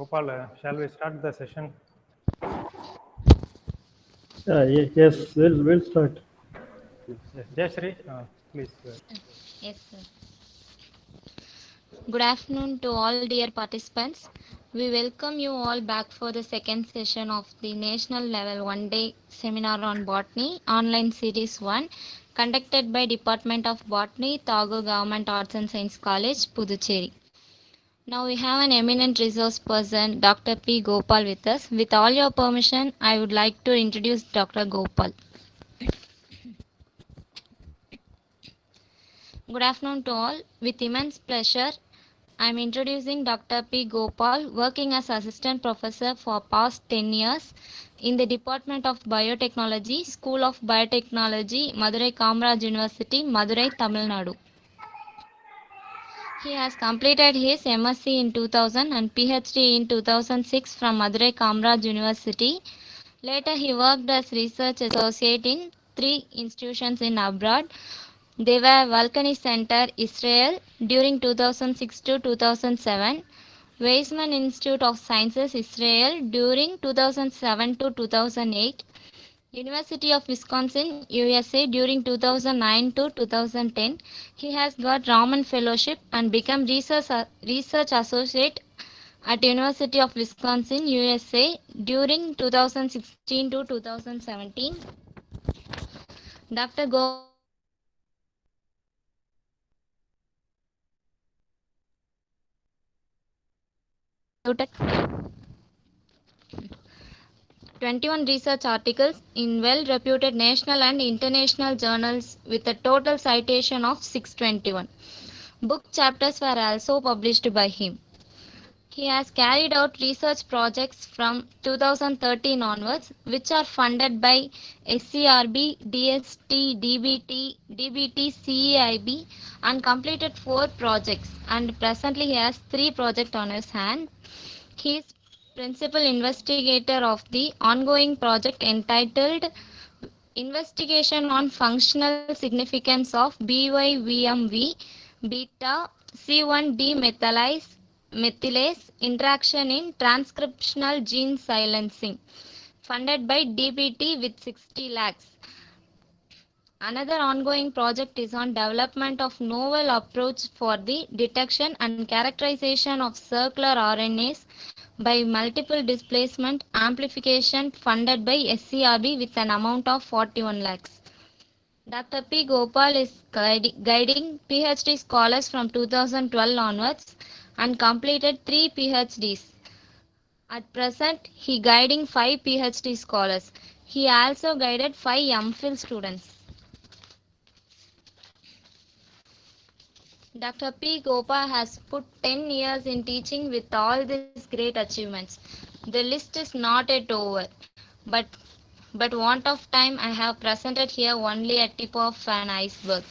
Gopal, shall we start the session? Yes, we'll start. Yes, Jayashree, please. Yes, sir. Good afternoon to all dear participants. We welcome you all back for the second session of the National Level 1-day Seminar on Botany Online Series 1 conducted by Department of Botany, Tagore Government Arts and Science College, Puducherry. Now we have an eminent resource person, Dr. P. Gopal with us. With all your permission, I would like to introduce Dr. Gopal. Good afternoon to all. With immense pleasure, I am introducing Dr. P. Gopal, working as Assistant Professor for past 10 years in the Department of Biotechnology, School of Biotechnology, Madurai Kamaraj University, Madurai, Tamil Nadu. He has completed his MSc in 2000 and PhD in 2006 from Madurai Kamaraj University. Later, he worked as research associate in 3 institutions in abroad. They were Volcanic Center, Israel during 2006 to 2007, Weizmann Institute of Sciences, Israel during 2007 to 2008, University of Wisconsin, USA during 2009 to 2010. He has got Raman Fellowship and become research associate at University of Wisconsin, USA during 2016 to 2017. Dr. Gopal has contributed 21 research articles in well-reputed national and international journals with a total citation of 621. Book chapters were also published by him. He has carried out research projects from 2013 onwards, which are funded by SCRB, DST, DBT, CEIB, and completed 4 projects. And presently, he has 3 projects on his hand. He is principal investigator of the ongoing project entitled Investigation on Functional Significance of BYVMV beta C1-demethylase interaction in transcriptional gene silencing, funded by DBT with 60 lakhs. Another ongoing project is on development of novel approach for the detection and characterization of circular RNAs by multiple displacement amplification, funded by SCRB with an amount of 41 lakhs. Dr. P. Gopal is guiding PhD scholars from 2012 onwards and completed 3 PhDs. At present, he guiding 5 PhD scholars. He also guided 5 MPhil students. Dr. P. Gopal has put 10 years in teaching with all these great achievements. The list is not yet over, but want of time I have presented here only a tip of an iceberg.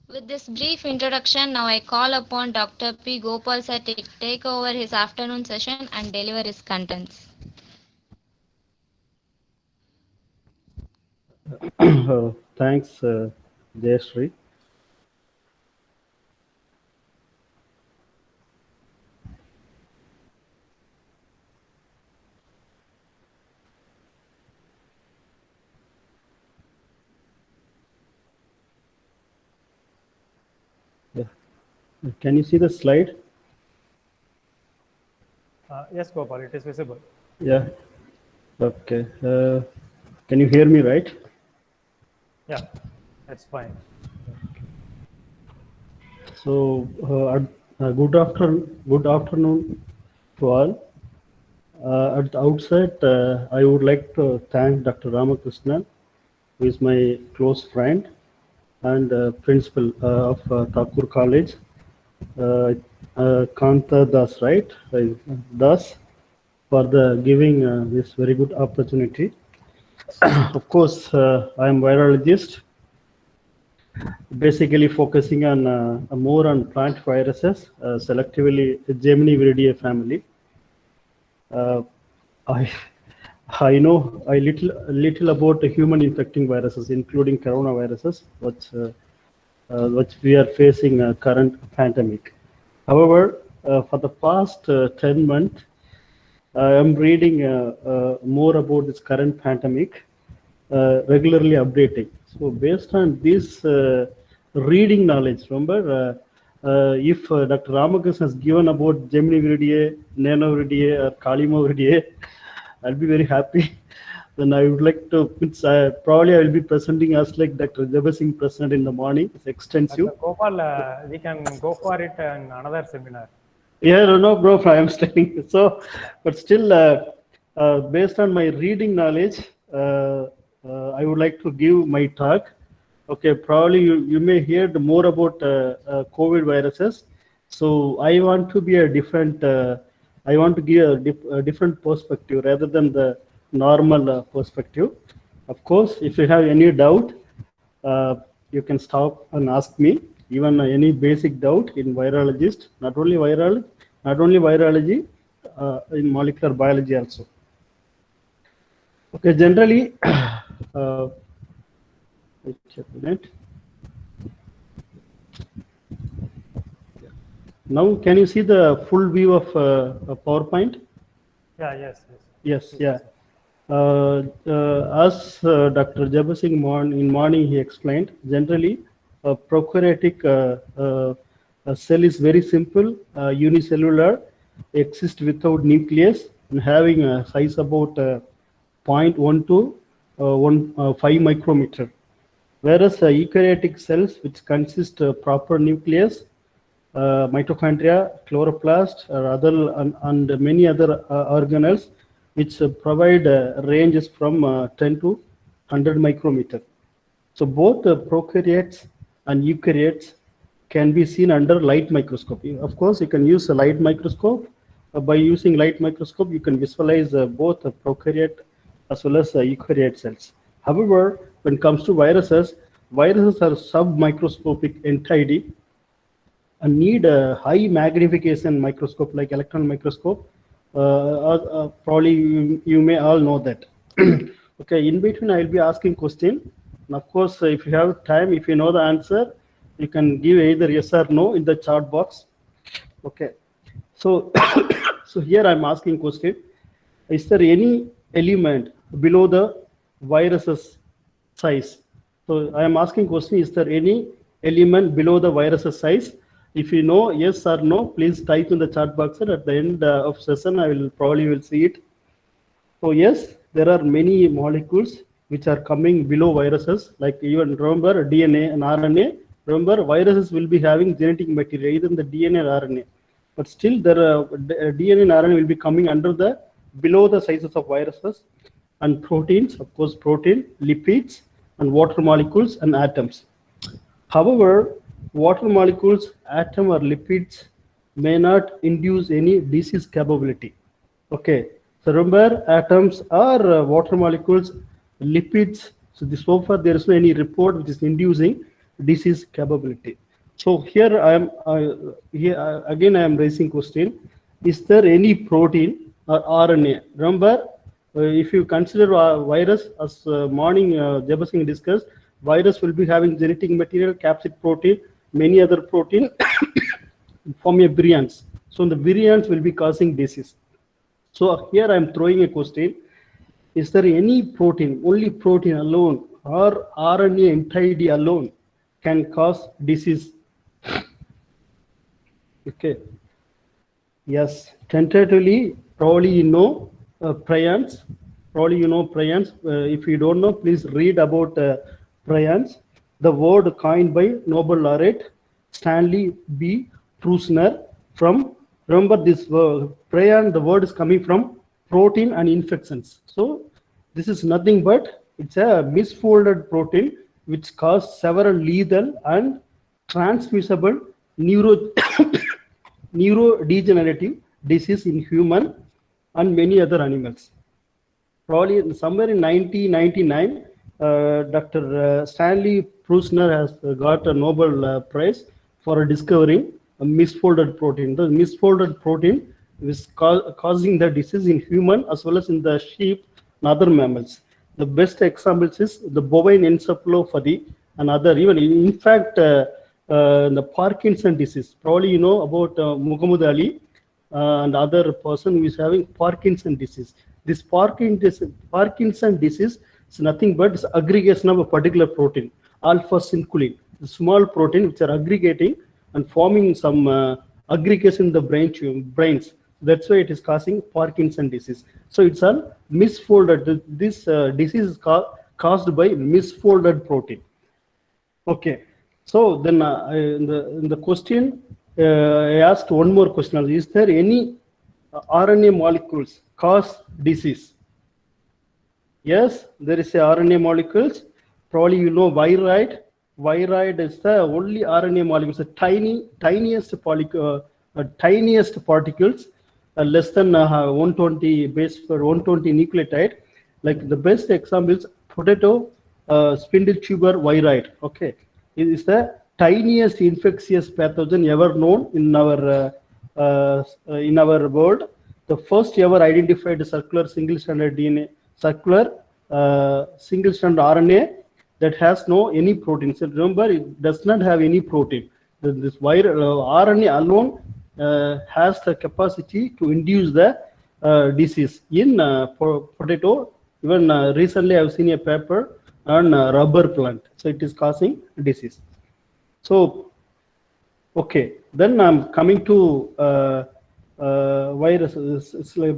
With this brief introduction, now I call upon Dr. P. Gopal sir to take over his afternoon session and deliver his contents. Thanks, Jayashree. Yeah. Can you see the slide? Yes, Gopal, it is visible. Yeah. Okay. Can you hear me right? Yeah, that's fine. So, good afternoon to all. At the outset, I would like to thank Dr. Ramakrishnan, who is my close friend and principal of Thakur College, Kanta Das, right? Das, for the giving this very good opportunity. Of course, I am virologist, basically focusing on more on plant viruses, selectively Gemini viridae family. I know a little about the human infecting viruses, including coronaviruses, which we are facing a current pandemic. However, for the past 10 months, I'm reading more about this current pandemic, regularly updating. So based on this reading knowledge, remember, if Dr. Ramakrishnan has given about Gemini Viridae, Nano Viridae, or Kalima Viridae, I'll be very happy. Then I would like to, probably I will be presenting as like Dr. Jabbar Singh present in the morning. It's extensive. Gopal, we can go for it in another seminar. Yeah, no, bro, I am studying. So, but still, based on my reading knowledge, I would like to give my talk. Okay, probably you may hear more about COVID viruses. So I want to be a different, I want to give a different perspective rather than the normal perspective. Of course, if you have any doubt, you can stop and ask me. Even any basic doubt in virologist, not only virology, in molecular biology also. Okay, generally, now can you see the full view of PowerPoint? Yeah, yes. Yes, yeah. As Dr. Jabbar Singh in morning he explained, generally a prokaryotic cell is very simple, unicellular, exists without nucleus and having a size about 0.1 to 5 micrometer. Whereas eukaryotic cells, which consist of proper nucleus, mitochondria, chloroplast, or other and many other organelles, which provide ranges from 10 to 100 micrometer. So both prokaryotes and eukaryotes can be seen under light microscope. Of course, you can use a light microscope. By using light microscope, you can visualize both prokaryote as well as eukaryote cells. However, when it comes to viruses are sub-microscopic entity and need a high magnification microscope like electron microscope. Probably you may all know that. Okay, in between I will be asking question. And of course, if you have time, if you know the answer, you can give either yes or no in the chat box. Okay, so so here I'm asking question: is there any element below the virus's size? So I am asking question: is there any element below the virus's size? If you know yes or no, please type in the chat box, and at the end of session I will probably see it. So yes, there are many molecules which are coming below viruses, like even remember DNA and RNA. Remember, viruses will be having genetic material, either the DNA or RNA, but still there DNA and RNA will be coming under the below the sizes of viruses, and proteins, of course, protein, lipids, and water molecules and atoms. However, water molecules, atom or lipids may not induce any disease capability. Okay, so remember, atoms or water molecules, lipids, so far there is no any report which is inducing disease capability. So here I am again I am raising question: is there any protein or RNA? Remember, if you consider virus as morning Jabbar Singh discussed, virus will be having genetic material, capsid protein, many other protein form a virions. So the virions will be causing disease. So here I am throwing a question: is there any protein, only protein alone, or RNA entirety alone can cause disease? Okay. Yes, tentatively, probably you know prions. Probably you know prions. If you don't know, please read about prions. The word coined by Nobel laureate Stanley B. Prusiner from, remember this word, prion, the word is coming from protein and infections. So this is nothing but it's a misfolded protein which cause several lethal and transmissible neurodegenerative disease in human and many other animals. Probably somewhere in 1999, Dr. Stanley Prusiner has got a Nobel Prize for discovering a misfolded protein. The misfolded protein is causing the disease in human as well as in the sheep and other mammals. The best examples is the bovine encephalopathy and other, even in fact, the Parkinson disease. Probably you know about Muhammad Ali. and other person who is having Parkinson disease. This Parkinson disease is nothing but it's aggregation of a particular protein, alpha-synuclein, the small protein which are aggregating and forming some aggregation in the brains. That's why it is causing Parkinson disease. So it's a misfolded. This disease is caused by misfolded protein. Okay. So then in the question, I asked one more question. Is there any RNA molecules cause disease? Yes, there is a RNA molecules. Probably you know viroid. Viroid is the only RNA molecule. The tiniest particles, less than 120 base per 120 nucleotide. Like the best example is potato spindle tuber viroid. Okay, it is the tiniest infectious pathogen ever known in our world. The first ever identified circular single-stranded DNA, circular single-stranded RNA that has no any protein. So remember, it does not have any protein. This RNA alone has the capacity to induce the disease in potato. Even recently, I've seen a paper on rubber plant. So it is causing disease. So, okay, then I'm coming to viruses. It's like,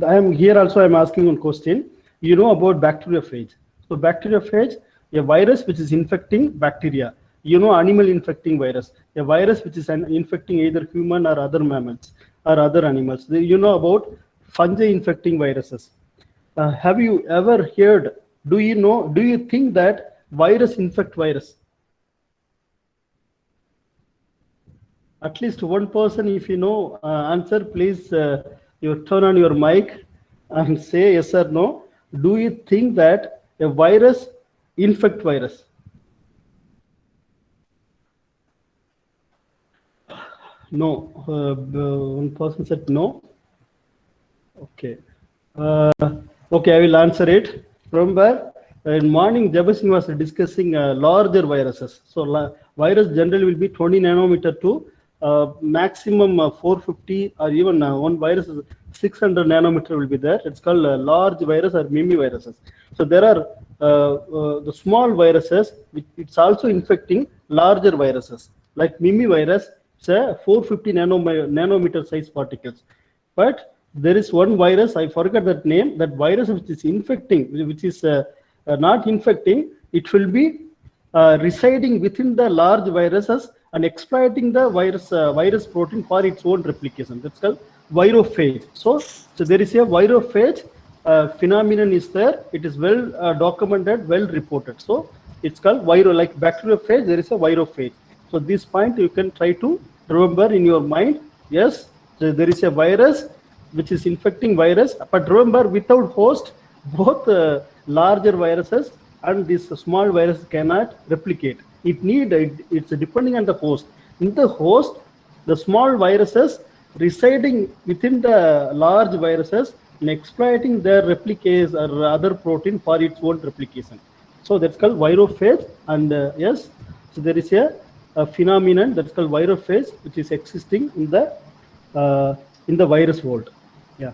I am here also. I'm asking one question. You know about bacteriophage. So bacteriophage, a virus which is infecting bacteria. You know, animal infecting virus, a virus which is infecting either human or other mammals or other animals. You know about fungi infecting viruses. Have you ever heard? Do you think that virus infect virus? At least one person, if you know, answer, please you turn on your mic and say yes or no. Do you think that a virus infect virus? No. One person said no. Okay. Okay, I will answer it. Remember, in morning, Jabasingh was discussing larger viruses. So virus generally will be 20 nanometer to maximum 450, or even one virus is 600 nanometer will be there. It's called large virus or mimiviruses. So there are the small viruses, which it's also infecting larger viruses. Like mimivirus, it's a 450 nanometer size particles. But there is one virus, I forgot that name, that virus which is infecting, which is not infecting, it will be residing within the large viruses and exploiting the virus protein for its own replication. That's called virophage. So there is a virophage phenomenon is there. It is well documented, well reported. So it's called like bacteriophage, there is a virophage. So this point you can try to remember in your mind. Yes, there is a virus which is infecting virus, but remember, without host, both larger viruses and this small virus cannot replicate. It's depending on the host. In the host, the small viruses residing within the large viruses and exploiting their replicase or other protein for its own replication. So that's called virophage. And yes, so there is a phenomenon that's called virophage, which is existing in the virus world. Yeah.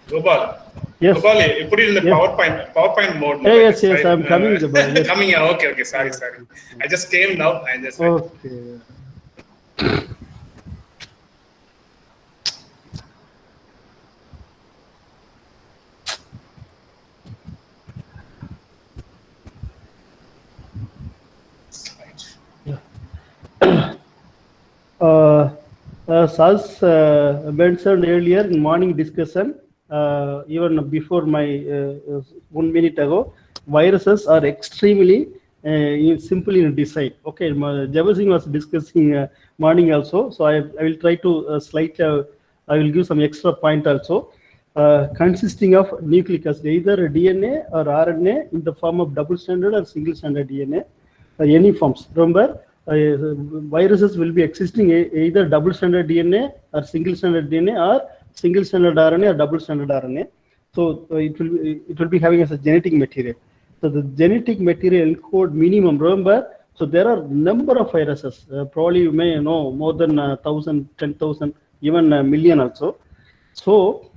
Gopal. Yes. Gopal, you put it in the PowerPoint mode. Yes, I'm coming. Yes. Coming here. Okay. Sorry. I just came now. Okay. As mentioned earlier in morning discussion, even before my 1 minute ago, viruses are extremely simple in design. Okay, Jabasingh was discussing morning also, so I will try to I will give some extra point also. Consisting of nucleic acid, either DNA or RNA in the form of double-stranded or single-stranded DNA, any forms. Remember, viruses will be existing either double-stranded DNA or single-stranded DNA or single-stranded RNA or double-stranded RNA. So it will be having as a genetic material. So the genetic material encode minimum. Remember, so there are number of viruses. Probably you may know more than 1,000, 10,000, even a million also. So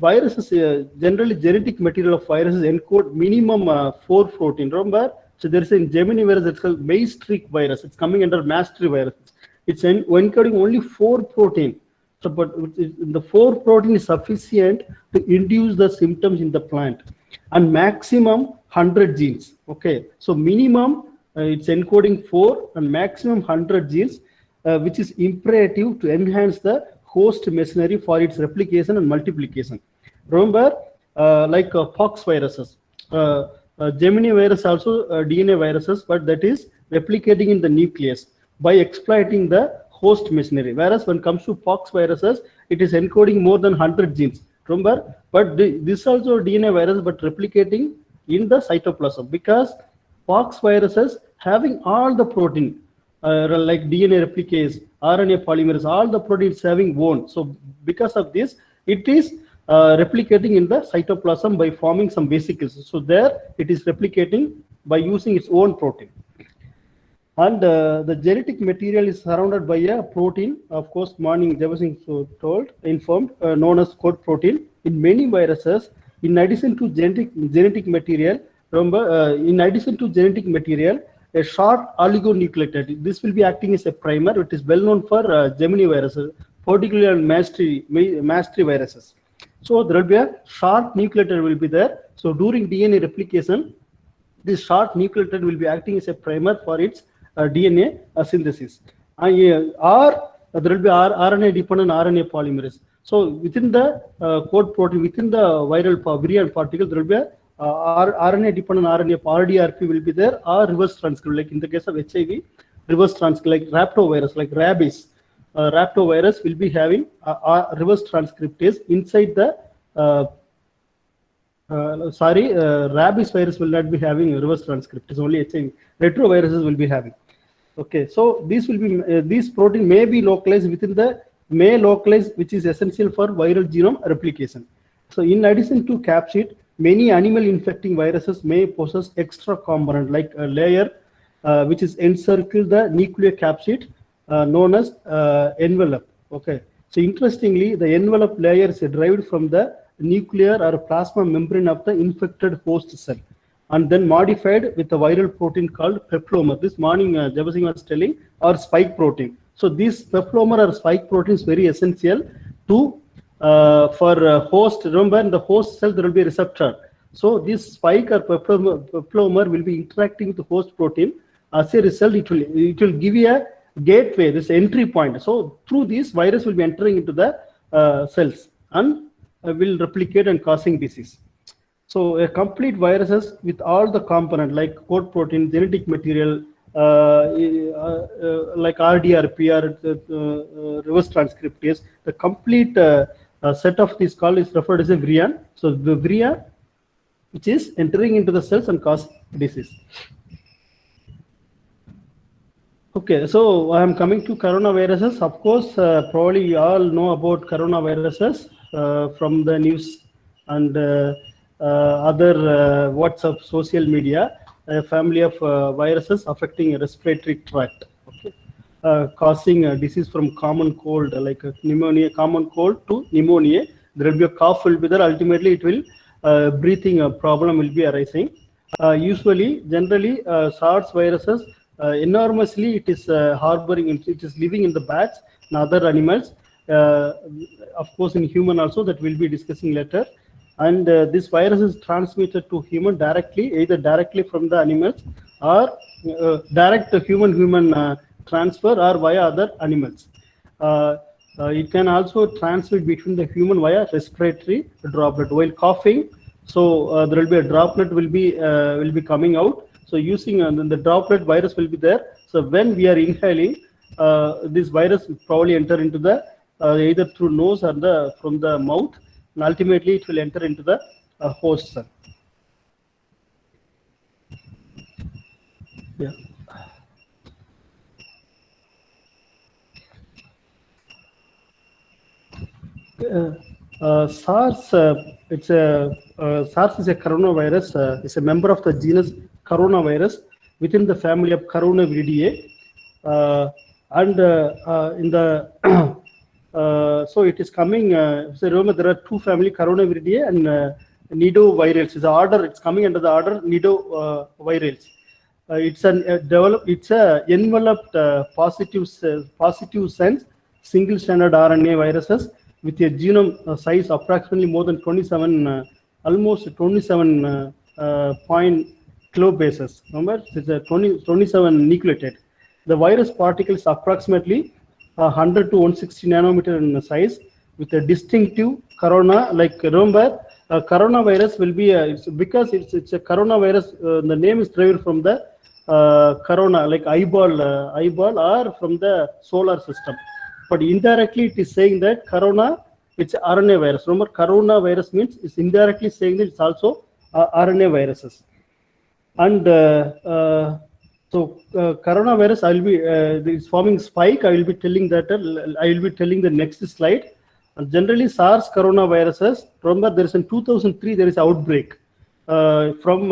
viruses, generally genetic material of viruses encode minimum 4 protein. Remember, so there is a Gemini virus that's called Maastricht virus. It's coming under Maastricht virus. It's encoding only 4 protein. So, but the 4 protein is sufficient to induce the symptoms in the plant, and maximum 100 genes. Okay, so minimum it's encoding 4 and maximum 100 genes, which is imperative to enhance the host machinery for its replication and multiplication. Remember, like pox viruses, Gemini virus also DNA viruses, but that is replicating in the nucleus by exploiting the host machinery. Whereas when it comes to pox viruses, it is encoding more than 100 genes. Remember, but this also DNA virus, but replicating in the cytoplasm, because pox viruses having all the protein, like DNA replicase, RNA polymerase, all the proteins having one. So because of this, it is replicating in the cytoplasm by forming some vesicles. So there it is replicating by using its own protein. And the genetic material is surrounded by a protein, of course, morning Jefferson informed, known as code protein. In many viruses, in addition to genetic material, remember, in addition to genetic material, a short oligonucleotide. This will be acting as a primer. It is well known for Gemini viruses, particularly Maastricht viruses. So there will be a short nucleotide will be there. So during DNA replication, this short nucleotide will be acting as a primer for its DNA synthesis. Or there will be RNA dependent RNA polymerase. So within the code protein, within the virion particle, there will be a RNA dependent RNA RDRP will be there, or reverse transcript, like in the case of HIV, reverse transcript, like rhabdovirus, like rabies. Rhabdovirus will be having reverse transcriptase inside the rabies virus will not be having reverse transcriptase, only HIV. Retroviruses will be having. Okay, so these will be these protein may be localized within the which is essential for viral genome replication. So in addition to capsid, many animal infecting viruses may possess extra component like a layer which is encircle the nuclear capsid, known as envelope. Okay, so interestingly, the envelope layer is derived from the nuclear or plasma membrane of the infected host cell, and then modified with a viral protein called peplomer. This morning Jefferson was telling, or spike protein. So this peplomer or spike protein is very essential to for host. Remember, in the host cell there will be a receptor. So this spike or peplomer will be interacting with the host protein. As a result, it will give you a gateway, this entry point. So through this, virus will be entering into the cells and will replicate and causing disease. So a complete viruses with all the component like code protein, genetic material, like RDRP or reverse transcriptase, the complete set of this call is referred as a virion. So the virion, which is entering into the cells and cause disease. Okay, so I am coming to coronaviruses. Of course, probably you all know about coronaviruses from the news and other WhatsApp, social media. A family of viruses affecting a respiratory tract, okay, causing a disease from common cold, like a pneumonia, common cold to pneumonia. There will be a cough will be there. Ultimately, it will breathing problem will be arising. Generally, SARS viruses enormously it is harboring, it is living in the bats and other animals. Of course, in human also, that we'll be discussing later. And this virus is transmitted to human directly, either directly from the animals or direct human transfer or via other animals. It can also transmit between the human via respiratory droplet while coughing. So there will be a droplet will be coming out. So using the droplet virus will be there. So when we are inhaling, this virus will probably enter into the either through nose or from the mouth. And ultimately, it will enter into the host cell. Yeah. SARS. SARS is a coronavirus. It's a member of the genus Coronavirus within the family of Coronaviridae. And in the So it is coming. So remember, there are two family, Coronaviridae and Nidovirales. It's the order. It's coming under the order Nidovirales. It's a enveloped positive sense single stranded RNA viruses with a genome size approximately more than 27, almost 27 point kilobases. Remember, it's a 27 nucleotide. The virus particle is approximately 100 to 160 nanometer in size with a distinctive corona. Like remember, coronavirus will be because it's a coronavirus. The name is derived from the corona, like eyeball or from the solar system. But indirectly, it is saying that corona, it's RNA virus. Remember, coronavirus means it's indirectly saying that it's also RNA viruses. And so coronavirus, I will be it's forming spike. I will be telling that. I will be telling the next slide. And generally, SARS coronaviruses. Remember, there is in 2003 there is outbreak from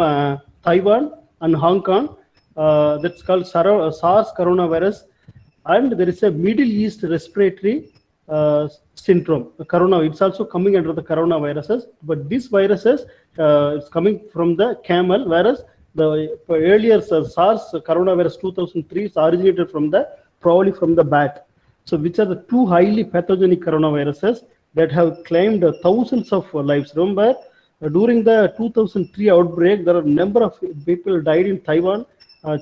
Taiwan and Hong Kong. That's called SARS coronavirus, and there is a Middle East respiratory syndrome. Corona. It's also coming under the coronaviruses, but these viruses it's coming from the camel, whereas the earlier SARS coronavirus 2003 is originated from probably from the bat. So which are the two highly pathogenic coronaviruses that have claimed thousands of lives. Remember, during the 2003 outbreak, there are a number of people died in Taiwan,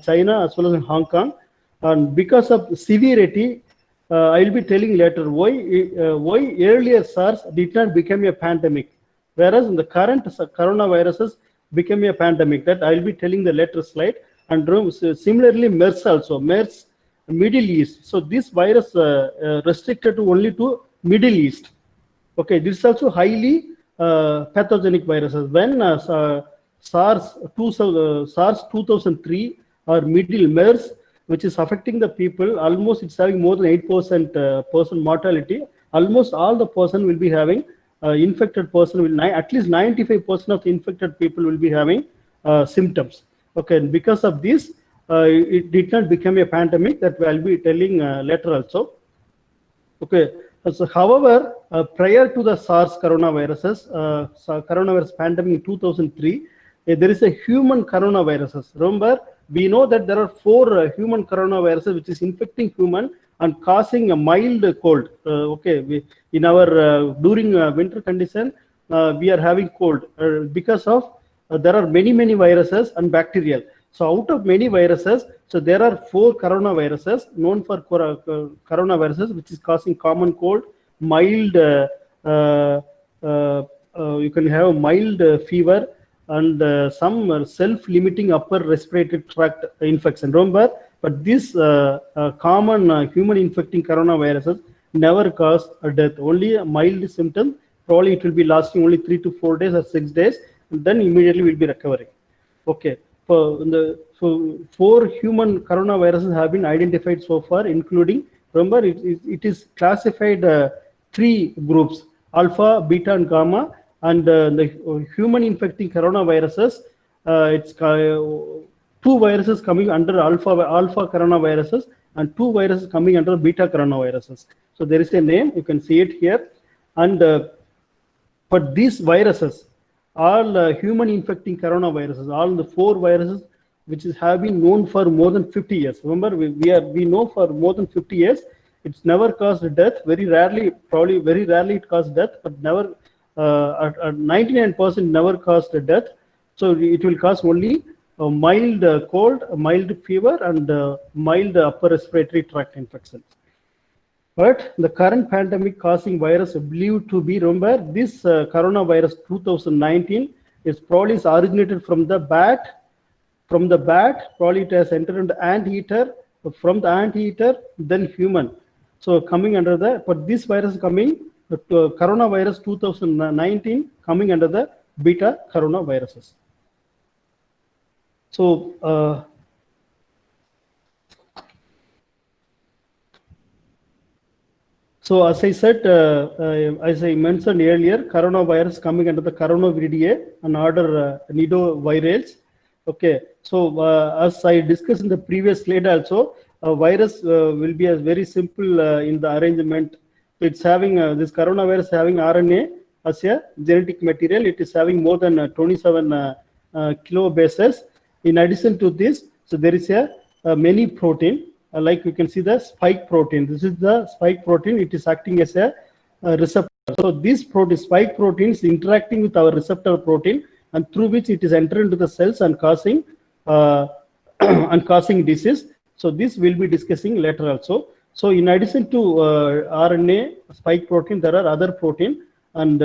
China, as well as in Hong Kong. And because of severity, I will be telling later why earlier SARS did not become a pandemic, whereas in the current coronaviruses became a pandemic. That I will be telling the later slide. And similarly, MERS also, MERS, Middle East. So this virus restricted to only to Middle East. Okay, this is also highly pathogenic viruses. When SARS 2003 or middle MERS, which is affecting the people, almost it's having more than 8% person mortality. Almost all the person will be having infected person will at least 95% of the infected people will be having symptoms. Okay, and because of this, it did not become a pandemic. That I'll be telling later also. Okay, so however, prior to the SARS coronaviruses, coronavirus pandemic in 2003, there is a human coronaviruses. Remember, we know that there are 4 human coronaviruses which is infecting human and causing a mild cold. Okay, in our during winter condition, we are having cold because of there are many viruses and bacterial. So out of many viruses, so there are 4 coronaviruses known for coronaviruses which is causing common cold, mild. You can have mild fever and some self-limiting upper respiratory tract infection. Remember, but this common human infecting coronaviruses never cause a death. Only a mild symptom. Probably it will be lasting only 3 to 4 days or 6 days, and then immediately will be recovering. Okay. So 4 human coronaviruses have been identified so far, including, remember, it is classified 3 groups: alpha, beta, and gamma. And the human infecting coronaviruses, it's 2 viruses coming under alpha coronaviruses and 2 viruses coming under beta coronaviruses. So there is a name, you can see it here. And but these viruses, all human infecting coronaviruses, all the 4 viruses which have been known for more than 50 years. Remember, we know for more than 50 years, it's never caused death. Very rarely, probably very rarely it caused death, but never. 99% never caused a death. So it will cause only a mild cold, a mild fever, and mild upper respiratory tract infection. But the current pandemic causing virus believed to be, remember, this coronavirus 2019 is probably originated from the bat. From the bat, probably it has entered into anteater. From the anteater, then human. So coming under the, but this virus coming. The coronavirus 2019 coming under the beta coronaviruses. So as I said, as I mentioned earlier, coronavirus coming under the Coronaviridae and order Nidovirales. Okay, so as I discussed in the previous slide also, a virus will be as very simple in the arrangement. it's having this coronavirus having RNA as a genetic material. It is having more than 27 kilobases. In addition to this, so there is a many protein, like you can see the spike protein. This is the spike protein. It is acting as a receptor. So this protein, spike protein, is interacting with our receptor protein, and through which it is entering into the cells and causing and causing disease. So this we'll be discussing later also. So in addition to RNA, spike protein, there are other protein, and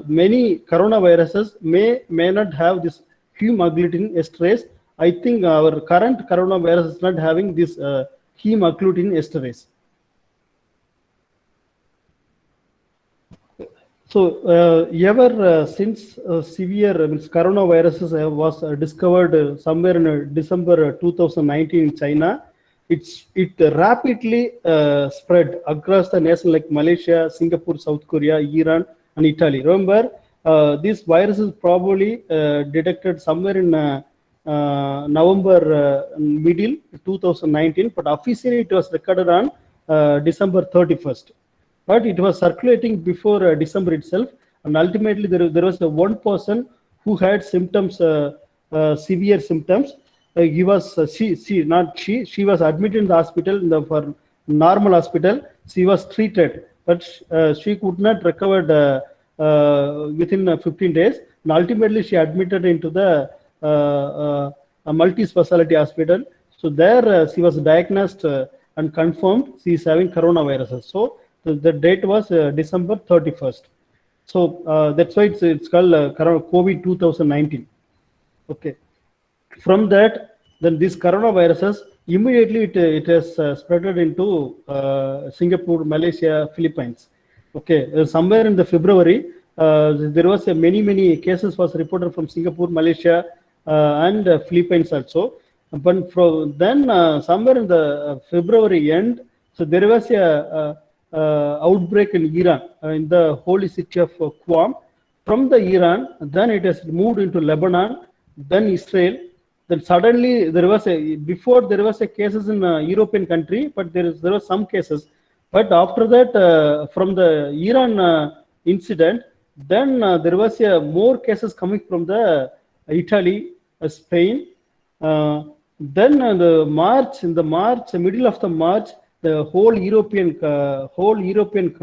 many coronaviruses may not have this heme agglutinin esterase. I think our current coronavirus is not having this heme agglutinin esterase. So ever since severe coronaviruses was discovered somewhere in December 2019 in China, it rapidly spread across the nation like Malaysia, Singapore, South Korea, Iran, and Italy. Remember, this virus is probably detected somewhere in November middle 2019, but officially it was recorded on December 31st. But it was circulating before December itself, and ultimately there was one person who had symptoms, severe symptoms. He was she was admitted in the hospital for normal hospital. She was treated, but she could not recover within 15 days. And ultimately, she admitted into the a multi-specialty hospital. So there she was diagnosed and confirmed she is having coronavirus. So the date was December 31st. So that's why it's called COVID 2019. Okay. From that, then this coronaviruses immediately it has spreaded into Singapore, Malaysia, Philippines. Okay, somewhere in the February, there was many cases was reported from Singapore, Malaysia, and Philippines also. But from then, somewhere in the February end, so there was a outbreak in Iran, in the holy city of Qom. From the Iran, then it has moved into Lebanon, then Israel. Then suddenly there was before there was cases in European country, but there was some cases. But after that, from the Iran incident, then there was more cases coming from the Italy, Spain. Then the middle of the March, the whole European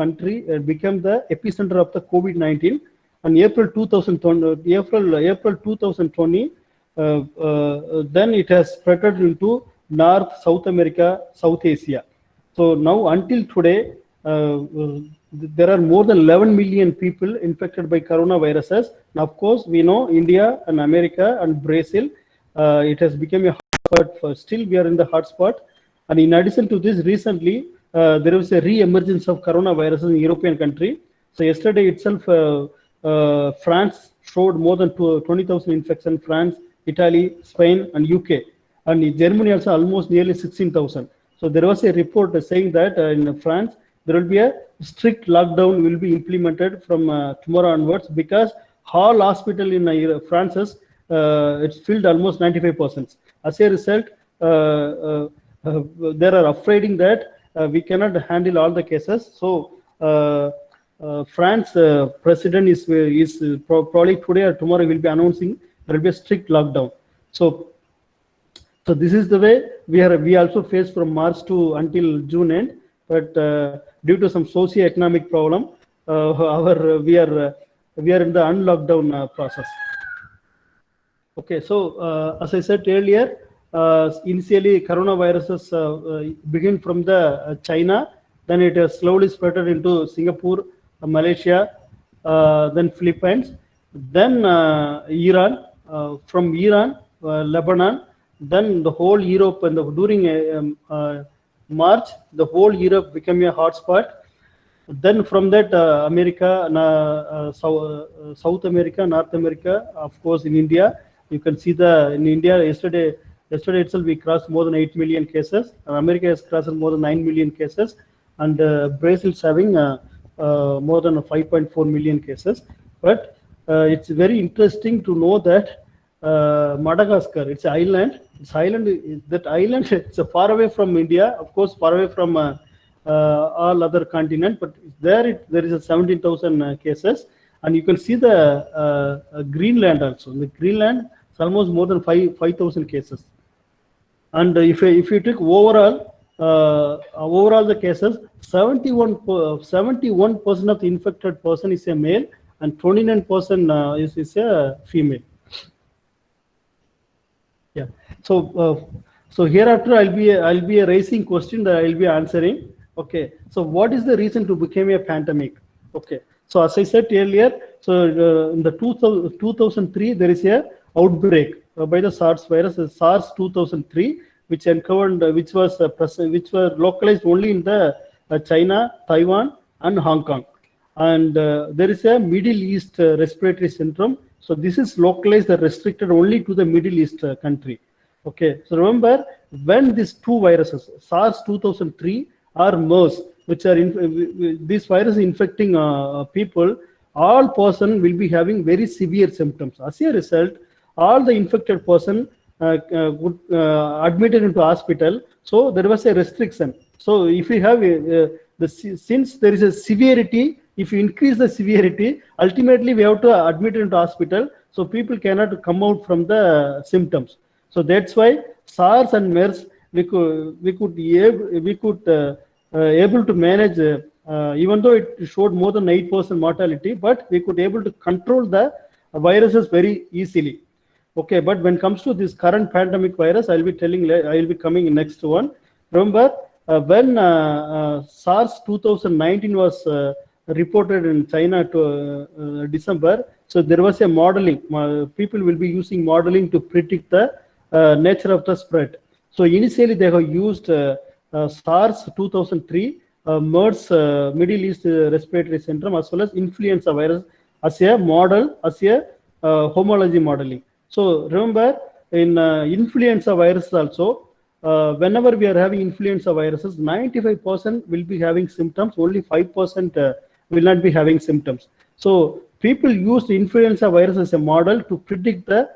country became the epicenter of the COVID-19. On April 2020, then it has spread into North, South America, South Asia. So now until today, there are more than 11 million people infected by coronaviruses. Now, of course, we know India and America and Brazil, it has become a hotspot. Still, we are in the hotspot. And in addition to this, recently, there was a re-emergence of coronavirus in European country. So yesterday itself, France showed more than 20,000 infections. France, Italy, Spain, and UK. And in Germany also almost nearly 16,000. So there was a report saying that in France, there will be a strict lockdown will be implemented from tomorrow onwards, because all hospital in France is it's filled almost 95%. As a result, they are afraid that we cannot handle all the cases. So France president is probably today or tomorrow will be announcing there will be a strict lockdown. So this is the way we also face from March to until June end. But due to some socio-economic problem, we are in the unlockdown process. Okay, so as I said earlier, initially coronaviruses begin from the China, then it has slowly spread into Singapore, Malaysia, then Philippines, then Iran, from Iran, Lebanon, then the whole Europe, and during March, the whole Europe became a hotspot. Then from that, America, South America, North America, of course, in India, you can see in India yesterday itself we crossed more than 8 million cases. America has crossed more than 9 million cases, and Brazil is having more than 5.4 million cases. But it's very interesting to know that Madagascar, it's an island. That island, it's far away from India, of course, far away from all other continent, but there is a 17,000 cases, and you can see the Greenland also. In the Greenland, it's almost more than 5,000 cases. And if you take overall the cases, 71% of the infected person is a male, and 29% is a female. Yeah. So hereafter I'll be raising question that I'll be answering. Okay. So what is the reason to become a pandemic? Okay. So as I said earlier, so in the 2003 there is a outbreak by the SARS virus, SARS 2003, which uncovered, which were localized only in the China, Taiwan, and Hong Kong. And there is a Middle East respiratory syndrome. So this is localized and restricted only to the Middle East country. Okay. So remember, when these two viruses, SARS 2003 or MERS, which are this virus infecting people, all person will be having very severe symptoms. As a result, all the infected person would admitted into hospital. So there was a restriction. So if you have since there is a severity, if you increase the severity, ultimately we have to admit into hospital. So people cannot come out from the symptoms. So that's why SARS and MERS we could able to manage, even though it showed more than 8% mortality, but we could able to control the viruses very easily. Okay, but when it comes to this current pandemic virus, I'll be coming in next one. Remember, when SARS 2019 was reported in China to December, so there was a modeling. People will be using modeling to predict the nature of the spread. So initially they have used SARS 2003, MERS, Middle East respiratory syndrome, as well as influenza virus as a model, as a homology modeling. So remember, in influenza virus also, whenever we are having influenza viruses, 95% will be having symptoms, only 5% will not be having symptoms. So people use the influenza virus as a model to predict the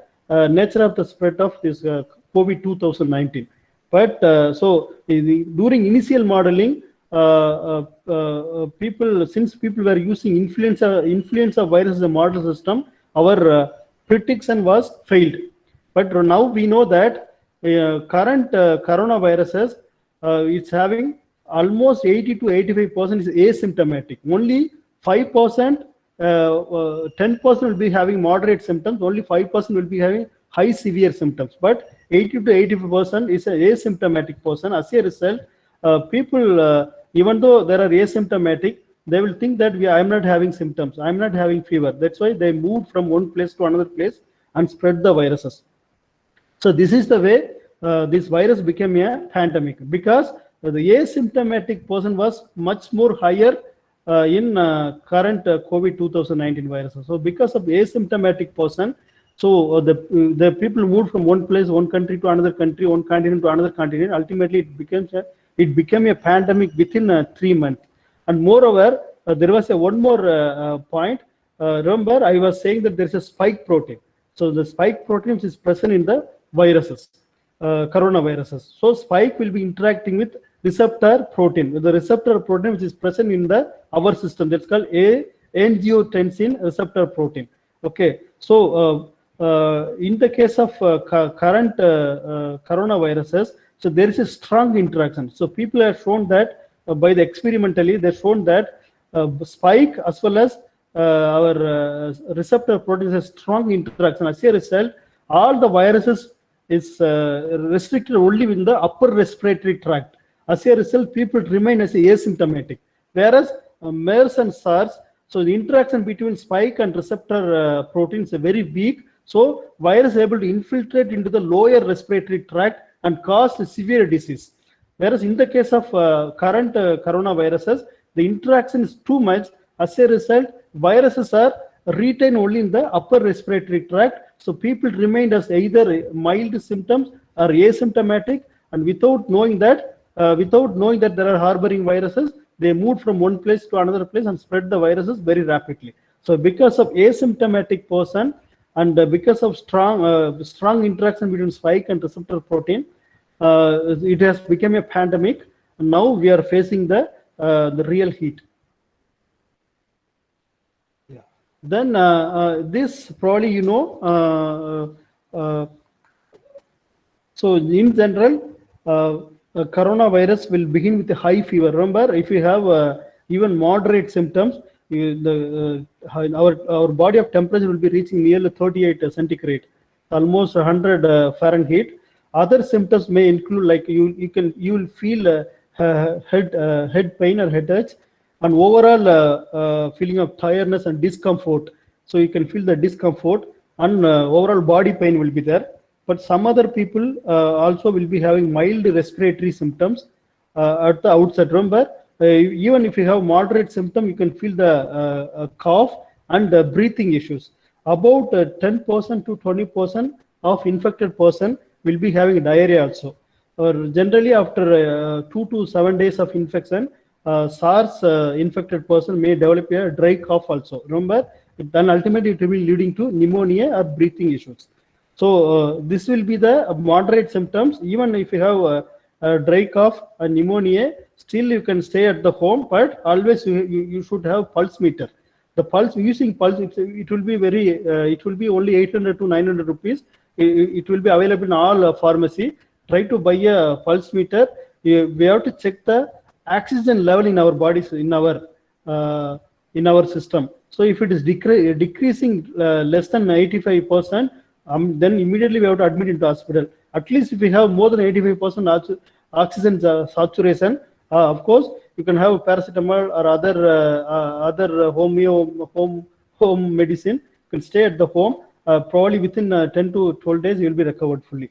nature of the spread of this COVID 2019. But during initial modeling, since people were using influenza virus as a model system, our prediction was failed. But now we know that current coronaviruses, it's having almost 80 to 85% is asymptomatic. Only 5%, 10% will be having moderate symptoms. Only 5% will be having high severe symptoms. But 80 to 85% is an asymptomatic person. As a result, people, even though they are asymptomatic, they will think that I am not having symptoms, I am not having fever. That's why they moved from one place to another place and spread the viruses. So this is the way this virus became a pandemic, because the asymptomatic person was much more higher in current COVID 2019 viruses. So because of asymptomatic person, so the people moved from one place, one country to another country, one continent to another continent. Ultimately, it became a pandemic within 3 months. And moreover, there was one more point. Remember, I was saying that there is a spike protein. So the spike protein is present in the viruses, coronaviruses. So spike will be interacting with receptor protein, with the receptor protein which is present in our system. That's called angiotensin receptor protein. Okay. So in the case of current coronaviruses, so there is a strong interaction. So people have shown that by the experimentally, they've shown that spike as well as our receptor protein has a strong interaction. As a result, all the viruses is restricted only in the upper respiratory tract. As a result, people remain as asymptomatic. Whereas MERS and SARS, so the interaction between spike and receptor proteins is very weak. So virus is able to infiltrate into the lower respiratory tract and cause severe disease. Whereas in the case of current coronaviruses, the interaction is too much. As a result, viruses are retained only in the upper respiratory tract. So people remained as either mild symptoms or asymptomatic, and without knowing that there are harboring viruses, they moved from one place to another place and spread the viruses very rapidly. So because of asymptomatic person and because of strong interaction between spike and receptor protein, it has become a pandemic. Now we are facing the the real heat. Yeah. Then this probably so in general, coronavirus will begin with a high fever. Remember, if you have even moderate symptoms, our body of temperature will be reaching nearly 38 centigrade, almost 100 Fahrenheit. Other symptoms may include like you will feel head pain or headache, and overall feeling of tiredness and discomfort. So you can feel the discomfort, and overall body pain will be there. But some other people also will be having mild respiratory symptoms at the outset. Remember, even if you have moderate symptom, you can feel the cough and breathing issues. About 10% to 20% of infected person will be having diarrhea also. Generally, after 2 to 7 days of infection, SARS infected person may develop a dry cough also. Remember, then ultimately it will be leading to pneumonia or breathing issues. So this will be the moderate symptoms. Even if you have a dry cough and pneumonia, still you can stay at the home, but always you should have pulse meter. The pulse, using pulse, it will be it will be only 800 to 900 rupees. It will be available in all pharmacy. Try to buy a pulse meter. We have to check the oxygen level in our bodies, in our system. So if it is decreasing less than 85%, then immediately we have to admit into hospital. At least if we have more than 85% oxygen saturation, of course you can have paracetamol or other home medicine. You can stay at the home. Probably within 10 to 12 days you will be recovered fully.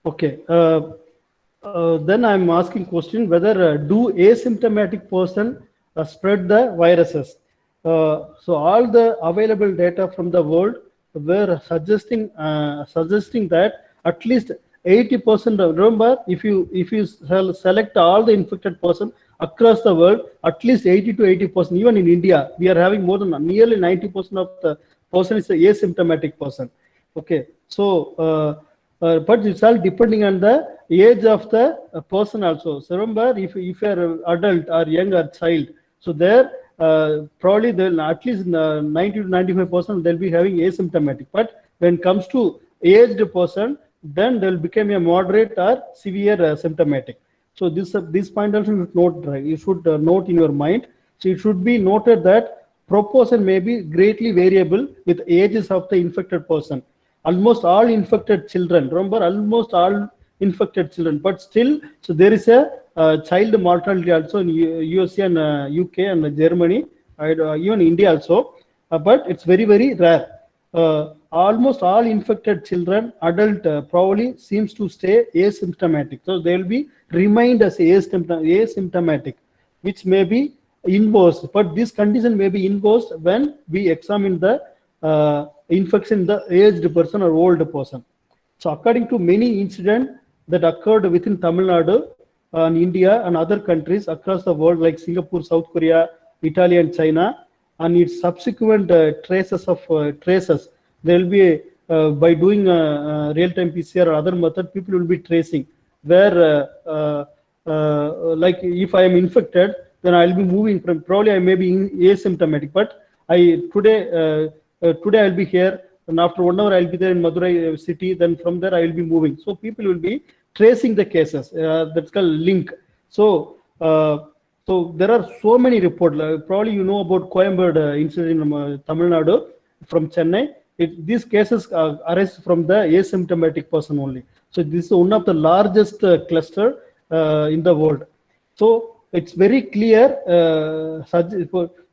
Okay. Then I'm asking question whether do asymptomatic person spread the viruses. So all the available data from the world were suggesting that at least 80%. Remember, if you select all the infected person across the world, at least 80 to 80%. Even in India, we are having more than nearly 90% of the person is an asymptomatic person. Okay, so but it's all depending on the age of the person also. So remember, if you are adult or young or child, so there probably they'll at least 90 to 95% they'll be having asymptomatic. But when it comes to aged person, then they'll become a moderate or severe symptomatic. So this point also you should note in your mind. So it should be noted that proportion may be greatly variable with ages of the infected person. Almost all infected children, remember, almost all infected children, but still, so there is a child mortality also in USA and UK and Germany, even India also, but it's very, very rare. Almost all infected children, adult probably seems to stay asymptomatic. So they will be remained as asymptomatic, which may be inversed, but this condition may be inversed when we examine the infection in the aged person or old person. So according to many incidents that occurred within Tamil Nadu and India and other countries across the world like Singapore, South Korea, Italy and China, and its subsequent traces, there will be by doing real-time PCR or other method, people will be tracing where like if I am infected, then I will be moving from, probably I may be asymptomatic, but today I will be here, and after 1 hour I will be there in Madurai city, then from there I will be moving. So people will be tracing the cases. That's called link. So so there are so many reports. Probably you know about Coimbatore incident in Tamil Nadu from Chennai. These cases arise from the asymptomatic person only. So this is one of the largest cluster in the world. So it's very clear.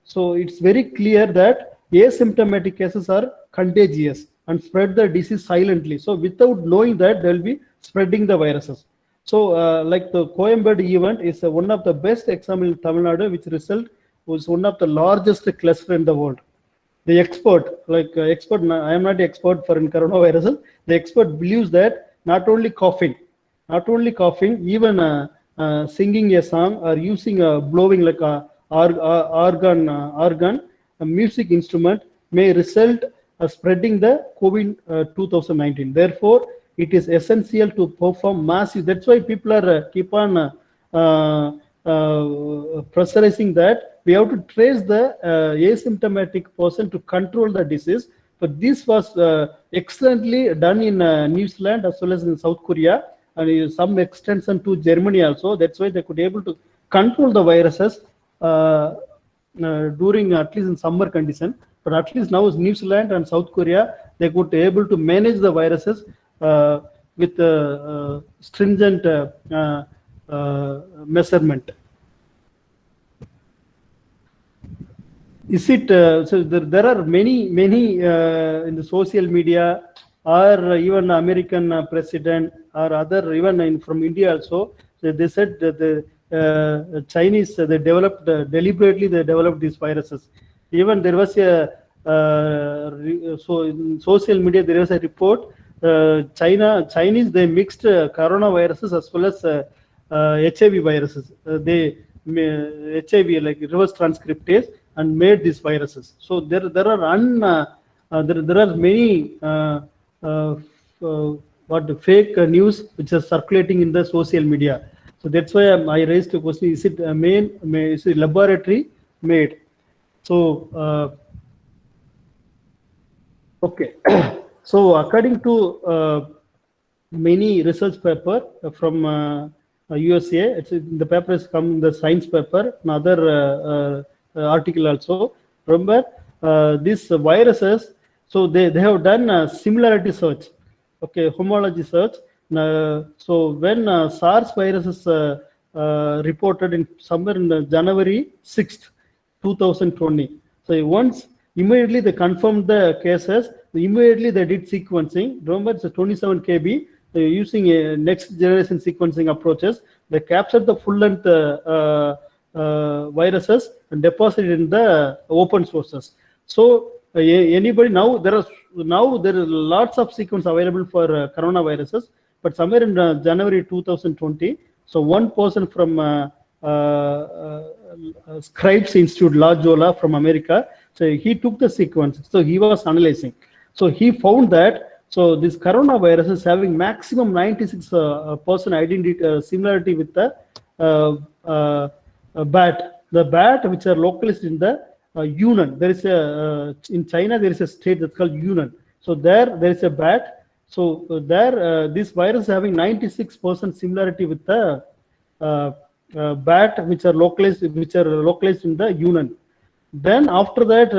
So it's very clear that asymptomatic cases are contagious and spread the disease silently. So without knowing that, they will be spreading the viruses. So like the Coimbatore event is one of the best example in Tamil Nadu, which result was one of the largest cluster in the world. The expert, I am not the expert for coronavirus. The expert believes that not only coughing, even singing a song or using blowing like a organ, a music instrument may result spreading the COVID 2019. Therefore, it is essential to perform massive. That's why people are keep on pressurizing that we have to trace the asymptomatic person to control the disease. But this was excellently done in New Zealand as well as in South Korea, and some extension to Germany also. That's why they could be able to control the viruses during at least in summer condition. But at least now New Zealand and South Korea, they could be able to manage the viruses with stringent measurement. Is it so? There are many in the social media, or even American president or other, even from India also. They said that the Chinese they developed deliberately. They developed these viruses. Even there was a so in social media there was a report. Chinese they mixed coronaviruses as well as HIV viruses. They HIV like reverse transcriptase and made these viruses. So there are many fake news which are circulating in the social media. So that's why I raised the question: is it is it laboratory made? So okay. So according to many research paper from USA, the paper has come in the science paper, another article also. Remember these viruses, so they have done similarity search, okay, homology search. So when SARS virus is reported in somewhere in January 6th, 2020. So once immediately they confirmed the cases, immediately they did sequencing. Remember, it's a 27 kb. Using a next generation sequencing approaches, they captured the full length viruses and deposited in the open sources. So anybody now there are lots of sequence available for coronaviruses, but somewhere in January 2020, so one person from Scripps Institute, La Jolla from America, so he took the sequence. So he was analyzing. So he found that so this coronavirus is having maximum 96% identity similarity with the bat. The bat which are localized in the Yunnan. There is a in China there is a state that's called Yunnan. So there is a bat. So there this virus is having 96% similarity with the bat which are localized in the Yunnan. Then after that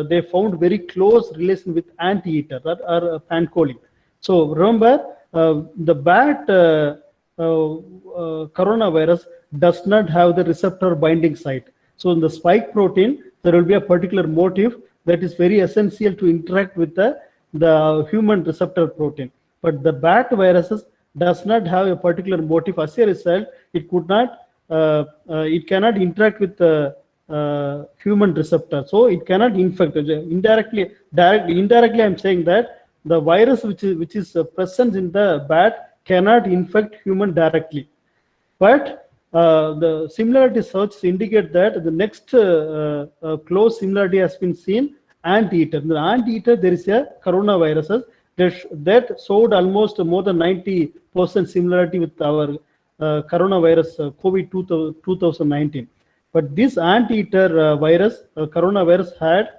they found very close relation with anteater or pancholine. So remember the bat coronavirus does not have the receptor binding site. So in the spike protein there will be a particular motif that is very essential to interact with the human receptor protein. But the bat viruses does not have a particular motif. As a result, it could not it cannot interact with the human receptor, so it cannot infect. Indirectly I'm saying that the virus which is present in the bat cannot infect human directly. But the similarity search indicate that the next close similarity has been seen anteater. In the anteater there is a coronavirus that showed almost more than 90% similarity with our coronavirus COVID 2019. But this anteater virus, coronavirus, had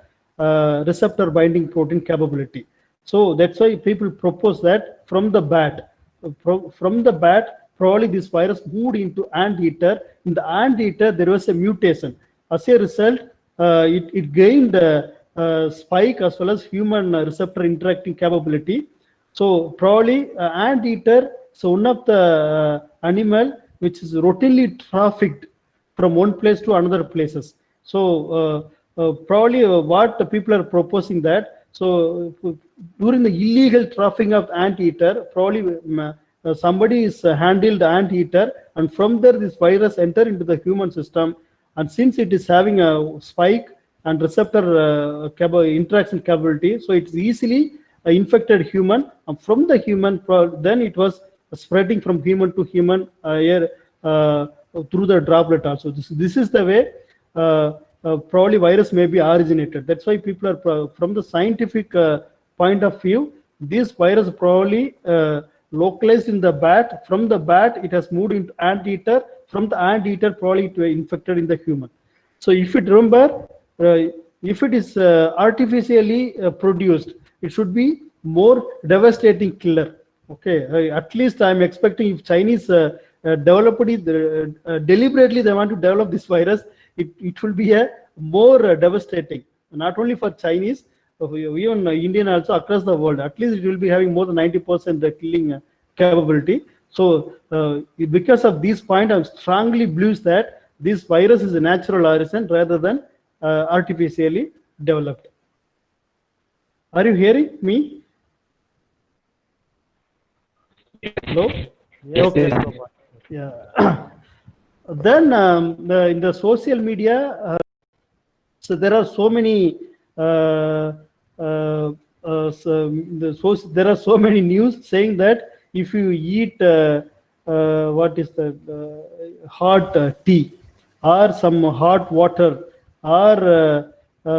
receptor binding protein capability. So that's why people propose that from the bat, probably this virus moved into anteater. In the anteater, there was a mutation. As a result, it gained spike as well as human receptor interacting capability. So probably anteater is one of the animal which is routinely trafficked from one place to another places. So probably what the people are proposing that, so during the illegal trafficking of anteater, probably somebody is handled anteater, and from there this virus enter into the human system, and since it is having a spike and receptor interaction capability, so it's easily infected human, and from the human then it was spreading from human to human through the droplet also. This is the way probably virus may be originated. That's why people are from the scientific point of view, this virus probably localized in the bat. From the bat, it has moved into anteater. From the anteater, probably it was infected in the human. So if it remember, if it is artificially produced, it should be more devastating killer. Okay, at least I'm expecting if Chinese developed it deliberately, they want to develop this virus, it will be a more devastating, not only for Chinese, even Indian also, across the world. At least it will be having more than 90% killing capability. So because of this point, I strongly believes that this virus is a natural origin rather than artificially developed. Are you hearing me? Hello? Yes, Okay. yes, Gopal. Yeah. Then in the social media, so there are so many there are so many news saying that if you eat what is the hot tea or some hot water or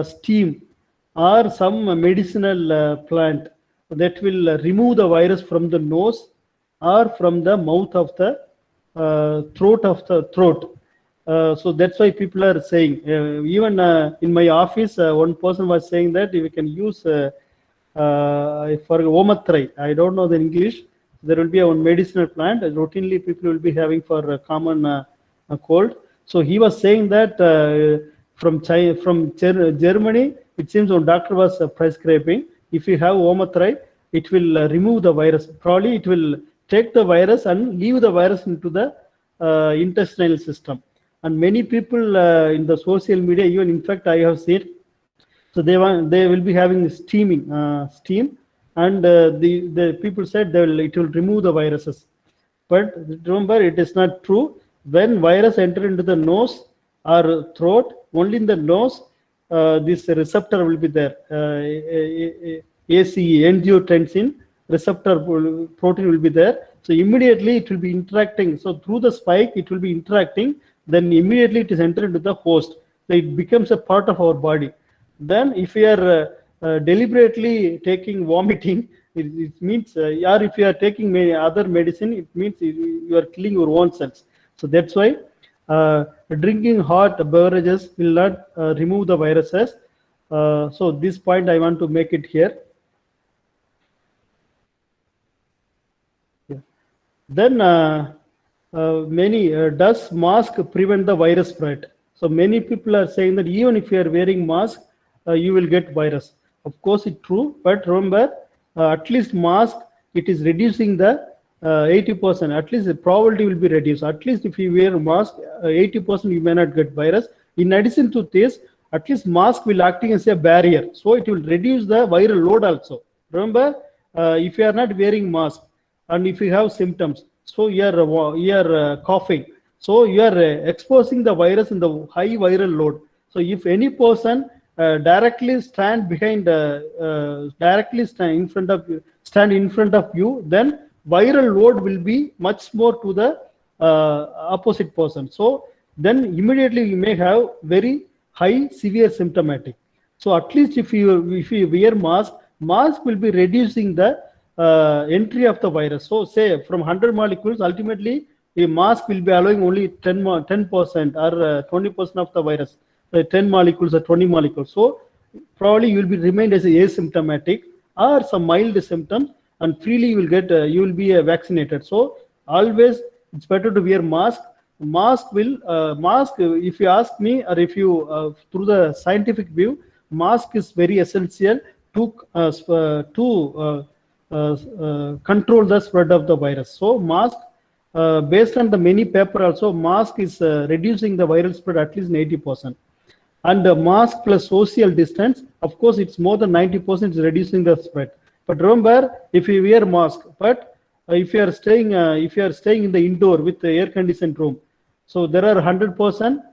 steam or some medicinal plant that will remove the virus from the nose or from the mouth of the throat. So that's why people are saying, even in my office, one person was saying that we can use for Omatrai. I don't know the English. There will be a one medicinal plant. Routinely, people will be having for a common cold. So he was saying that from Germany, it seems one doctor was prescribing. If you have Omatrai, it will remove the virus. Probably it will take the virus and leave the virus into the intestinal system. And many people in the social media, even in fact I have seen, so they will be having steam, and the people said it will remove the viruses. But remember, it is not true. When virus enter into the nose or throat, only in the nose, this receptor will be there. ACE, angiotensin receptor protein will be there. So immediately it will be interacting. So through the spike, it will be interacting. Then immediately it is entered into the host. So it becomes a part of our body. Then if you are deliberately taking vomiting, it means, or if you are taking other medicine, it means you are killing your own cells. So that's why drinking hot beverages will not remove the viruses. So this point I want to make it here. Yeah. Then does mask prevent the virus spread? So many people are saying that even if you are wearing mask, you will get virus. Of course, it's true, but remember, at least mask, it is reducing the 80%. At least the probability will be reduced. At least if you wear a mask, 80% you may not get virus. In addition to this, at least mask will acting as a barrier, so it will reduce the viral load also. Remember, if you are not wearing mask and if you have symptoms, so you are coughing, so you are exposing the virus in the high viral load. So if any person directly stand in front of you, then viral load will be much more to the opposite person. So then immediately you may have very high severe symptomatic. So at least if you wear mask will be reducing the entry of the virus. So say from 100 molecules, ultimately a mask will be allowing only 10% or 20% of the virus, 10 molecules or 20 molecules. So probably you will be remained as asymptomatic or some mild symptoms, and freely you will get you will be vaccinated. So always it's better to wear mask. Mask if you ask me, or if you through the scientific view, mask is very essential to control the spread of the virus. So mask, based on the many paper also, mask is reducing the viral spread at least 80%. And the mask plus social distance, of course, it's more than 90% is reducing the spread. But remember, if you wear mask, but if you are staying in the indoor with the air conditioned room, so there are 100%.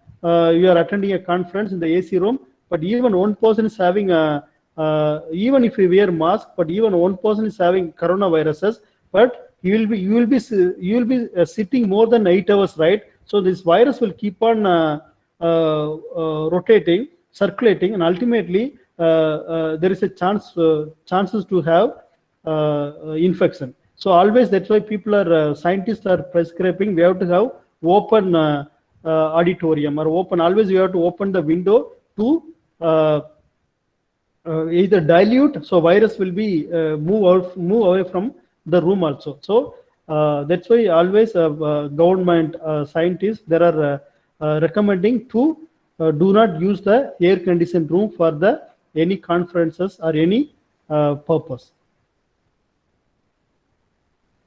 You are attending a conference in the AC room, but even one person is having even if you wear mask, but even one person is having coronaviruses, but you will be sitting more than 8 hours, right? So this virus will keep on rotating, circulating, and ultimately there is a chances to have infection. So always that's why people are scientists are prescribing we have to have open auditorium or open. Always we have to open the window to either dilute, so virus will be move away from the room also. So that's why always government scientists there are recommending to do not use the air conditioned room for the any conferences or any purpose.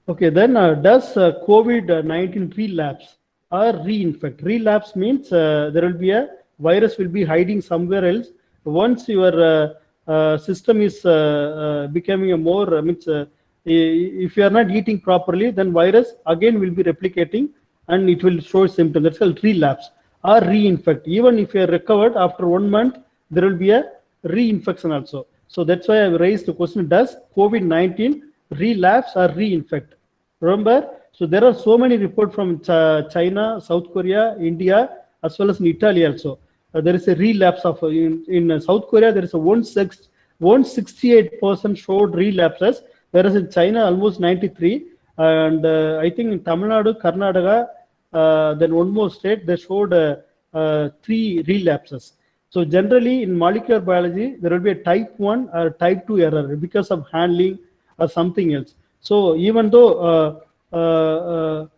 Okay, then does COVID-19 relapse or reinfect? Relapse means there will be a virus will be hiding somewhere else. Once your system is becoming a more, if you are not eating properly, then virus again will be replicating and it will show symptoms. That's called relapse or reinfect. Even if you are recovered after 1 month, there will be a reinfection also. So that's why I raised the question, does COVID-19 relapse or reinfect? Remember, so there are so many reports from China, South Korea, India, as well as in Italy also. There is a relapse of, in South Korea, there is a 168% showed relapses, whereas in China, almost 93. And I think in Tamil Nadu, Karnataka, then one more state, they showed 3 relapses. So generally in molecular biology, there will be a type 1 or type 2 error because of handling or something else. So even though you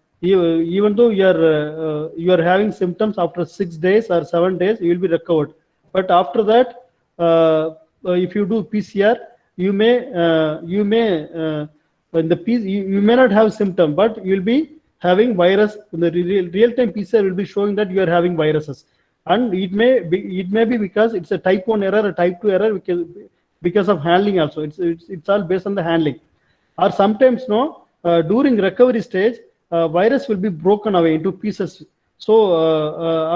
are having symptoms after 6 days or 7 days, you will be recovered. But after that, if you do PCR, you may you may not have symptom, but you will be having virus. The real-time PCR will be showing that you are having viruses, and it may be because it's a type 1 error, a type 2 error because of handling also. It's all based on the handling. Or sometimes during recovery stage, virus will be broken away into pieces. So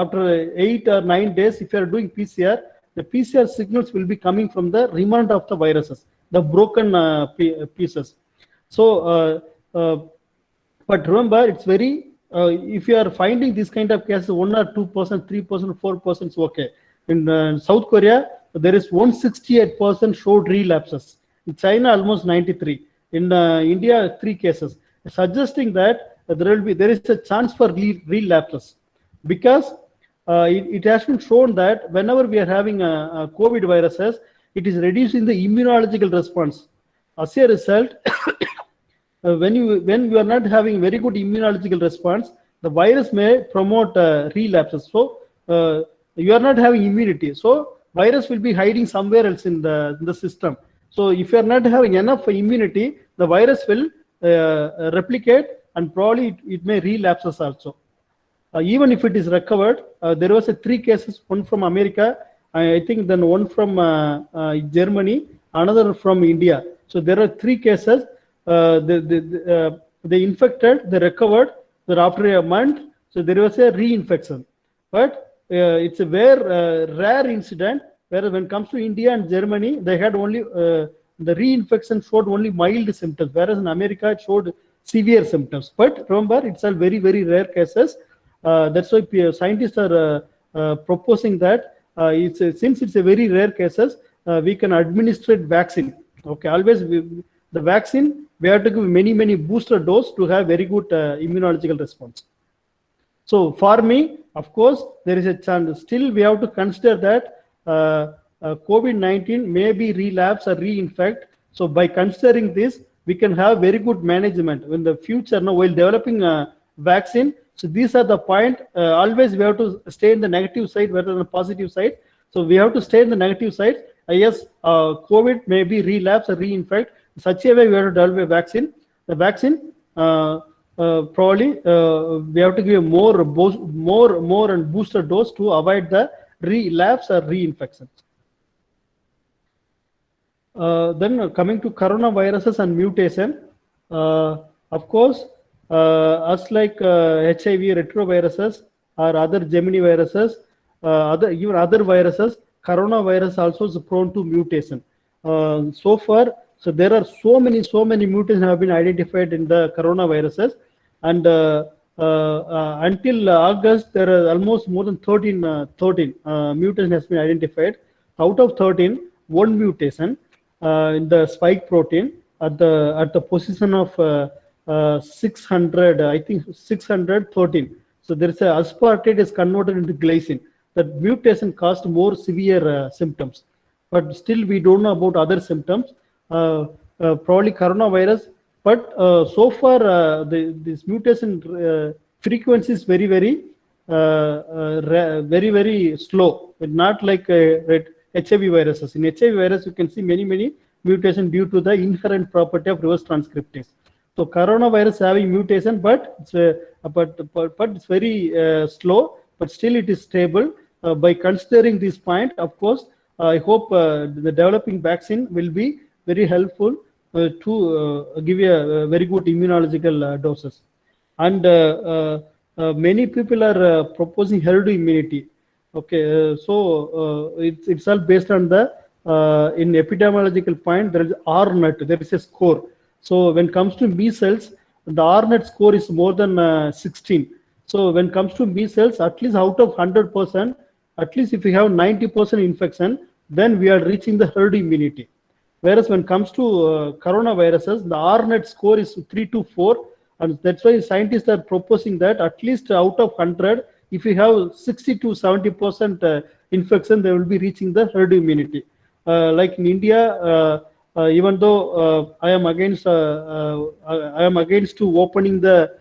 after 8 or 9 days, if you are doing PCR, the PCR signals will be coming from the remnant of the viruses, the broken pieces. So, but remember, it's very, if you are finding this kind of cases, 1 or 2%, 3%, 4% is okay. In South Korea, there is 168% showed relapses. In China, almost 93. In India, 3 cases, suggesting that there is a chance for relapses, because it has been shown that whenever we are having a COVID viruses, it is reducing the immunological response. As a result, when you are not having very good immunological response, the virus may promote relapses. So you are not having immunity, so virus will be hiding somewhere else in the system. So if you are not having enough immunity, the virus will replicate, and probably it may relapses also. Even if it is recovered, there was 3 cases, one from America, I think, then one from Germany, another from India. So there are 3 cases. They infected, they recovered, but after a month, so there was a reinfection. But it's a very rare incident, whereas when it comes to India and Germany, they had only the reinfection showed only mild symptoms, whereas in America it showed severe symptoms. But remember, it's all very, very rare cases. That's why scientists are proposing that since it's a very rare cases, we can administer vaccine. Okay, always the vaccine, we have to give many booster dose to have very good immunological response. So for me, of course, there is a chance. Still, we have to consider that COVID-19 may be relapse or reinfect. So by considering this, we can have very good management in the future. Now, while developing a vaccine, so these are the point. Always we have to stay in the negative side rather than the positive side. So we have to stay in the negative side. Yes, COVID may be relapse or reinfect. Such a way we have to develop a vaccine. The vaccine probably we have to give more and booster dose to avoid the relapse or reinfection. Then coming to coronaviruses and mutation, of course, as like HIV retroviruses or other Gemini viruses, even other viruses, coronavirus also is prone to mutation. So far, so there are so many mutations have been identified in the coronaviruses, and until August, there are almost more than 13 mutations has been identified. Out of 13, 1 mutation in the spike protein, at the position of 600, I think 613. So there is a aspartate is converted into glycine. That mutation caused more severe symptoms, but still we don't know about other symptoms. Probably coronavirus, but so far this mutation frequency is very very slow. Not like HIV viruses. In HIV virus, you can see many mutations due to the inherent property of reverse transcriptase. So coronavirus having mutation, but it's it's very slow, but still it is stable. By considering this point, of course, I hope the developing vaccine will be very helpful to give a very good immunological doses. And many people are proposing herd immunity. Okay, so it's all based on the in epidemiological point. There is RNet. There is a score. So when it comes to measles, the RNet score is more than 16. So when it comes to measles, at least out of 100%, at least if we have 90% infection, then we are reaching the herd immunity. Whereas when it comes to coronaviruses, the RNet score is 3 to 4, and that's why scientists are proposing that at least out of 100, if you have 60 to 70% infection, they will be reaching the herd immunity. Like in India, even though I am against to opening the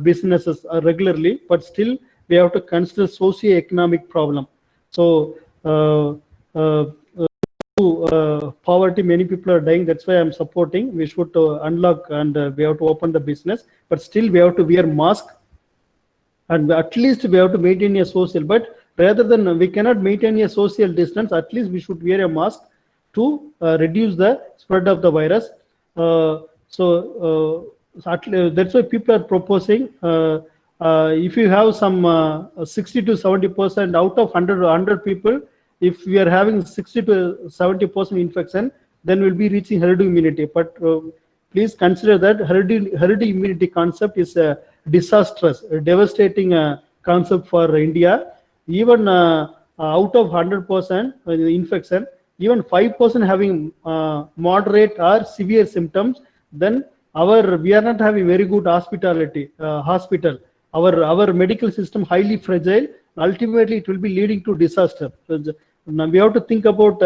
businesses regularly, but still we have to consider socio-economic problem. So poverty, many people are dying. That's why I'm supporting. We should unlock and we have to open the business, but still we have to wear mask, and at least we have to maintain a social. But rather than we cannot maintain a social distance, at least we should wear a mask to reduce the spread of the virus. That's why people are proposing. If you have some 60 to 70% out of 100 people, if we are having 60 to 70% infection, then we'll be reaching herd immunity. But please consider that herd immunity concept is a disastrous, a devastating concept for India. Even out of 100% infection, even 5% having moderate or severe symptoms, then we are not having very good hospital. Our medical system highly fragile. Ultimately, it will be leading to disaster. So now we have to think about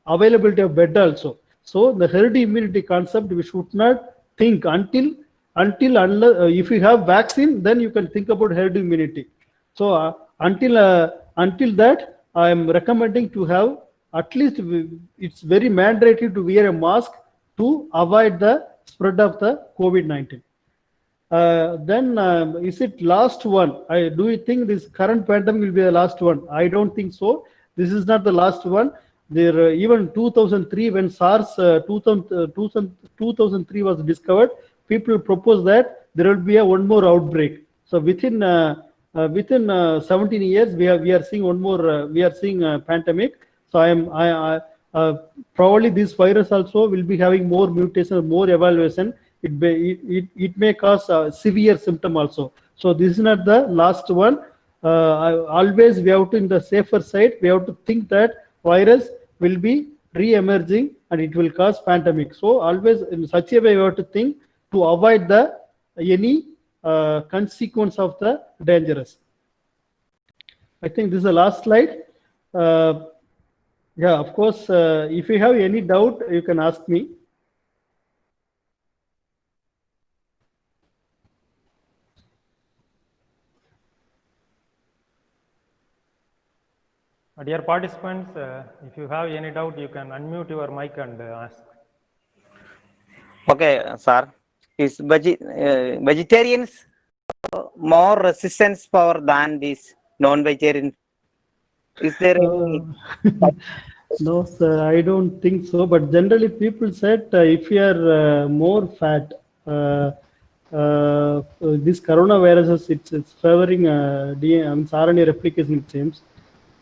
availability of bed also. So the herd immunity concept, we should not think until if you have vaccine, then you can think about herd immunity. So until that, I am recommending to have at least it's very mandatory to wear a mask to avoid the spread of the COVID-19. Then is it last one? Do you think this current pandemic will be the last one? I don't think so. This is not the last one. There even 2003 when SARS 2003 was discovered, people proposed that there will be one more outbreak. So within 17 years we are seeing one more. We are seeing a pandemic. So probably this virus also will be having more mutation, more evaluation. It may cause severe symptom also. So this is not the last one. Always we have to, in the safer side, we have to think that virus will be re-emerging and it will cause pandemic. So always in such a way we have to think to avoid any consequence of the dangerous. I think this is the last slide. Yeah, of course, if you have any doubt, you can ask me. Dear participants, if you have any doubt, you can unmute your mic and ask. Okay, sir. Is vegetarians more resistance power than these non-vegetarian? Is there any? No, sir, I don't think so. But generally, people said if you are more fat, this coronavirus it's favoring RNA replication, it seems.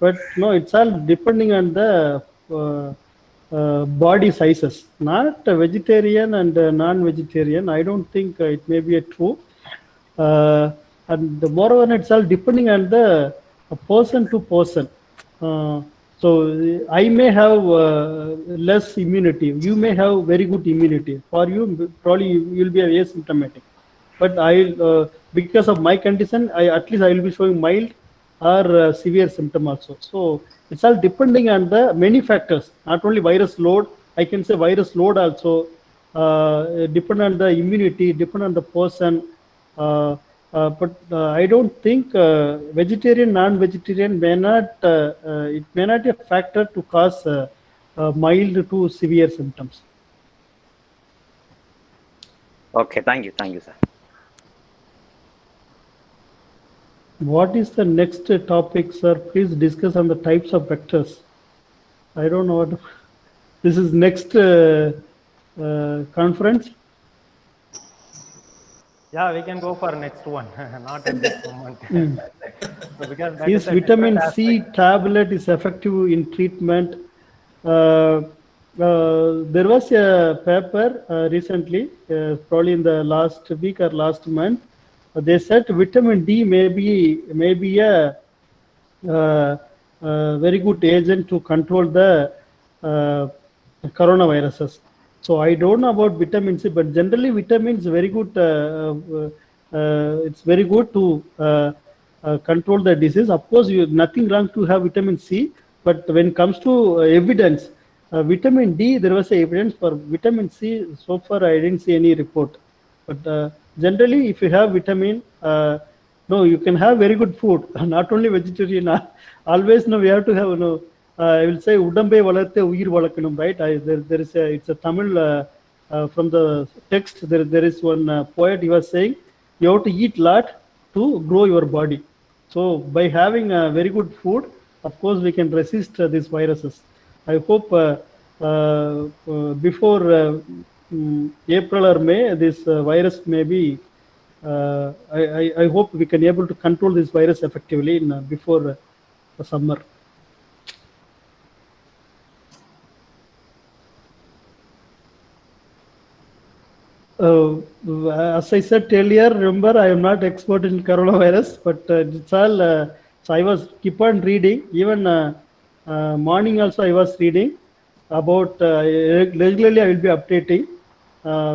But no, it's all depending on the body sizes. Not vegetarian and non-vegetarian. I don't think it may be true. And moreover, it's all depending on the person to person. So I may have less immunity. You may have very good immunity. For you, probably you will be asymptomatic. But because of my condition, at least I will be showing mild or severe symptom also. So it's all depending on the many factors, not only virus load. I can say virus load also depend on the immunity, depend on the person. But I don't think vegetarian, non-vegetarian may not, it may not be a factor to cause mild to severe symptoms. Okay, thank you, sir. What is the next topic, sir? Please discuss on the types of vectors. I don't know what. This is next conference. Yeah, we can go for next one, not at this moment. So because that Is a vitamin different C aspect. tablet is effective in treatment? There was a paper recently, probably in the last week or last month. They said vitamin D may be a very good agent to control the coronaviruses. So I don't know about vitamin C, but generally vitamins very good. It's very good to control the disease. Of course, nothing wrong to have vitamin C, but when it comes to evidence, vitamin D, there was evidence for vitamin C. So far, I didn't see any report. But generally, if you have vitamin, no, you can have very good food. Not only vegetarian. Always, no, we have to have I will say udambe valatte uyir valakanum, right? There is it's a Tamil from the text. There is one poet. He was saying you have to eat lot to grow your body. So by having very good food, of course, we can resist these viruses. I hope before April or May, this virus may be. I hope we can able to control this virus effectively before the summer. As I said earlier, remember I am not expert in coronavirus, but it's all. So I was keep on reading. Even morning also I was reading about. Regularly I will be updating.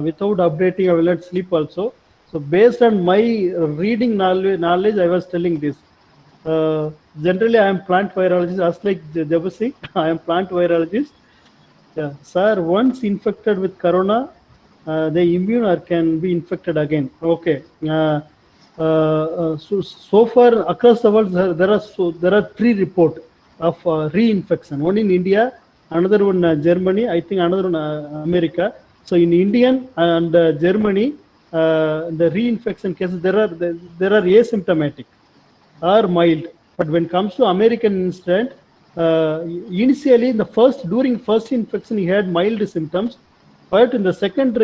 Without updating, I will not sleep also. So based on my reading knowledge, I was telling this. Generally, I am plant virologist. As like Jabasi, I am plant virologist. Yeah, sir. Once infected with corona, the immune or can be infected again. Okay. So far across the world, there are 3 reports of reinfection. One in India, another one Germany. I think another one America. So in Indian and Germany, the reinfection cases there are asymptomatic or mild. But when it comes to American incident, initially during first infection he had mild symptoms, but in the second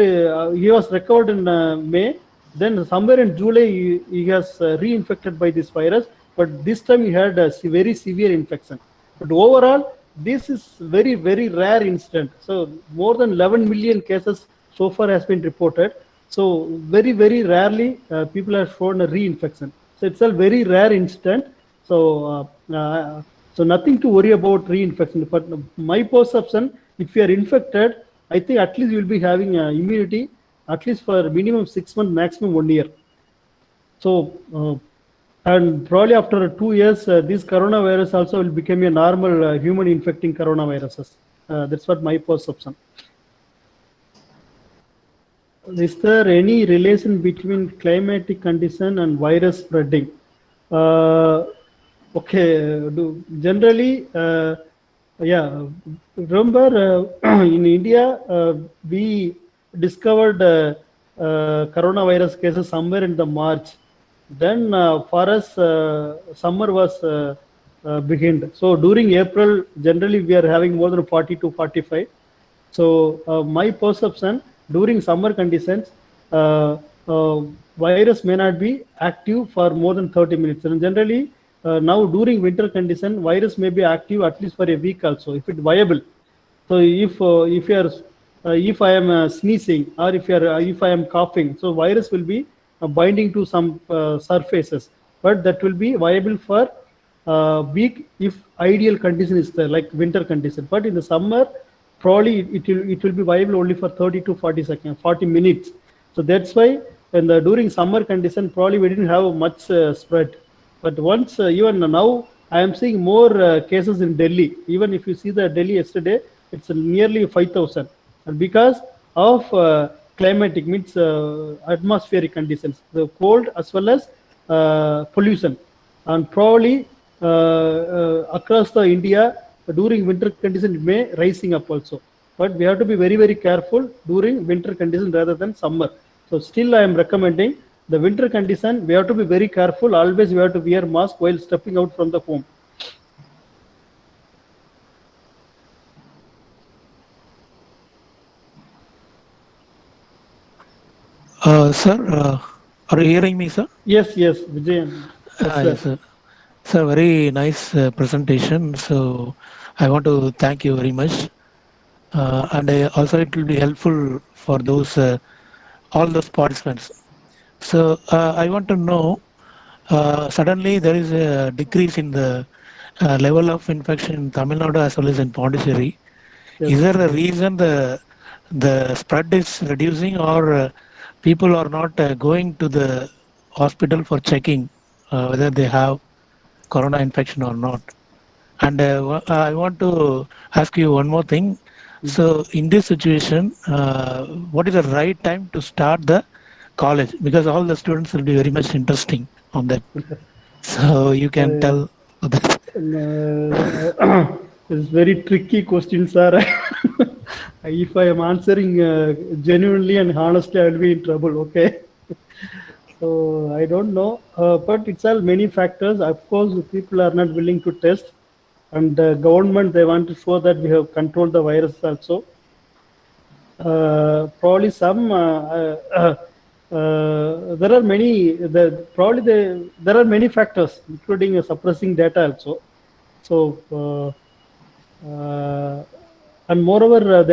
he was recovered in May. Then somewhere in July he has reinfected by this virus, but this time he had a very severe infection. But overall, this is very, very rare incident. So more than 11 million cases so far has been reported. So very, very rarely people have shown a reinfection. So it's a very rare incident. So so nothing to worry about reinfection. But my perception, if you are infected, I think at least you will be having immunity at least for minimum 6 months, maximum 1 year. So and probably after 2 years, this coronavirus also will become a normal human infecting coronaviruses. That's what my perception. Is there any relation between climatic condition and virus spreading? Okay, generally, yeah. Remember, in India, we discovered coronavirus cases somewhere in the March. Then for us, summer was began. So during April, generally we are having more than 40 to 45. So my perception, during summer conditions, virus may not be active for more than 30 minutes. And generally, now during winter condition, virus may be active at least for a week also, if it's viable. So if I am sneezing or if I am coughing, so virus will be binding to some surfaces, but that will be viable for week if ideal condition is there, like winter condition. But in the summer, probably it will be viable only for 30 to 40 seconds, 40 minutes. So that's why during summer condition, probably we didn't have much spread. But once even now, I am seeing more cases in Delhi. Even if you see the Delhi yesterday, it's nearly 5,000. And because of climatic, means atmospheric conditions, the cold as well as pollution, and probably across the India during winter condition it may rising up also. But we have to be very, very careful during winter condition rather than summer. So still I am recommending the winter condition, we have to be very careful. Always we have to wear mask while stepping out from the home. Sir, are you hearing me, sir? Yes, Vijayan. Yes, sir. Sir, very nice presentation. So I want to thank you very much. And also it will be helpful for those all those participants. So I want to know, suddenly there is a decrease in the level of infection in Tamil Nadu as well as in Pondicherry. Yes. Is there a reason the spread is reducing, or people are not going to the hospital for checking whether they have corona infection or not? And I want to ask you one more thing. So in this situation, what is the right time to start the college? Because all the students will be very much interesting on that. So you can tell that. It's very tricky question, sir. If I am answering genuinely and honestly, I will be in trouble. Okay. So I don't know, but it's all many factors. Of course, people are not willing to test, and the government, they want to show that we have controlled the virus also. Probably some there are many. There are many factors, including suppressing data also. So. And moreover,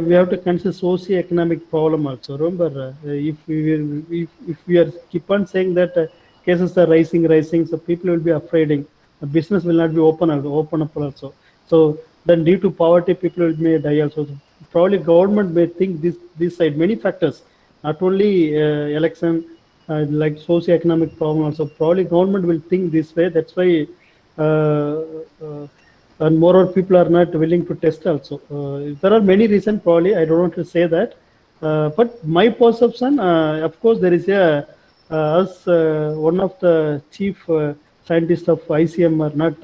we have to consider socio-economic problem also. Remember, if we are keep on saying that cases are rising, so people will be afraid. The business will not be open up also. So then, due to poverty, people may die also. So probably government may think this side, many factors, not only election, like socio-economic problem also. Probably government will think this way. That's why. And moreover, people are not willing to test also. There are many reasons, probably. I don't want to say that. But my perception, of course, there is one of the chief scientists of ICMR, not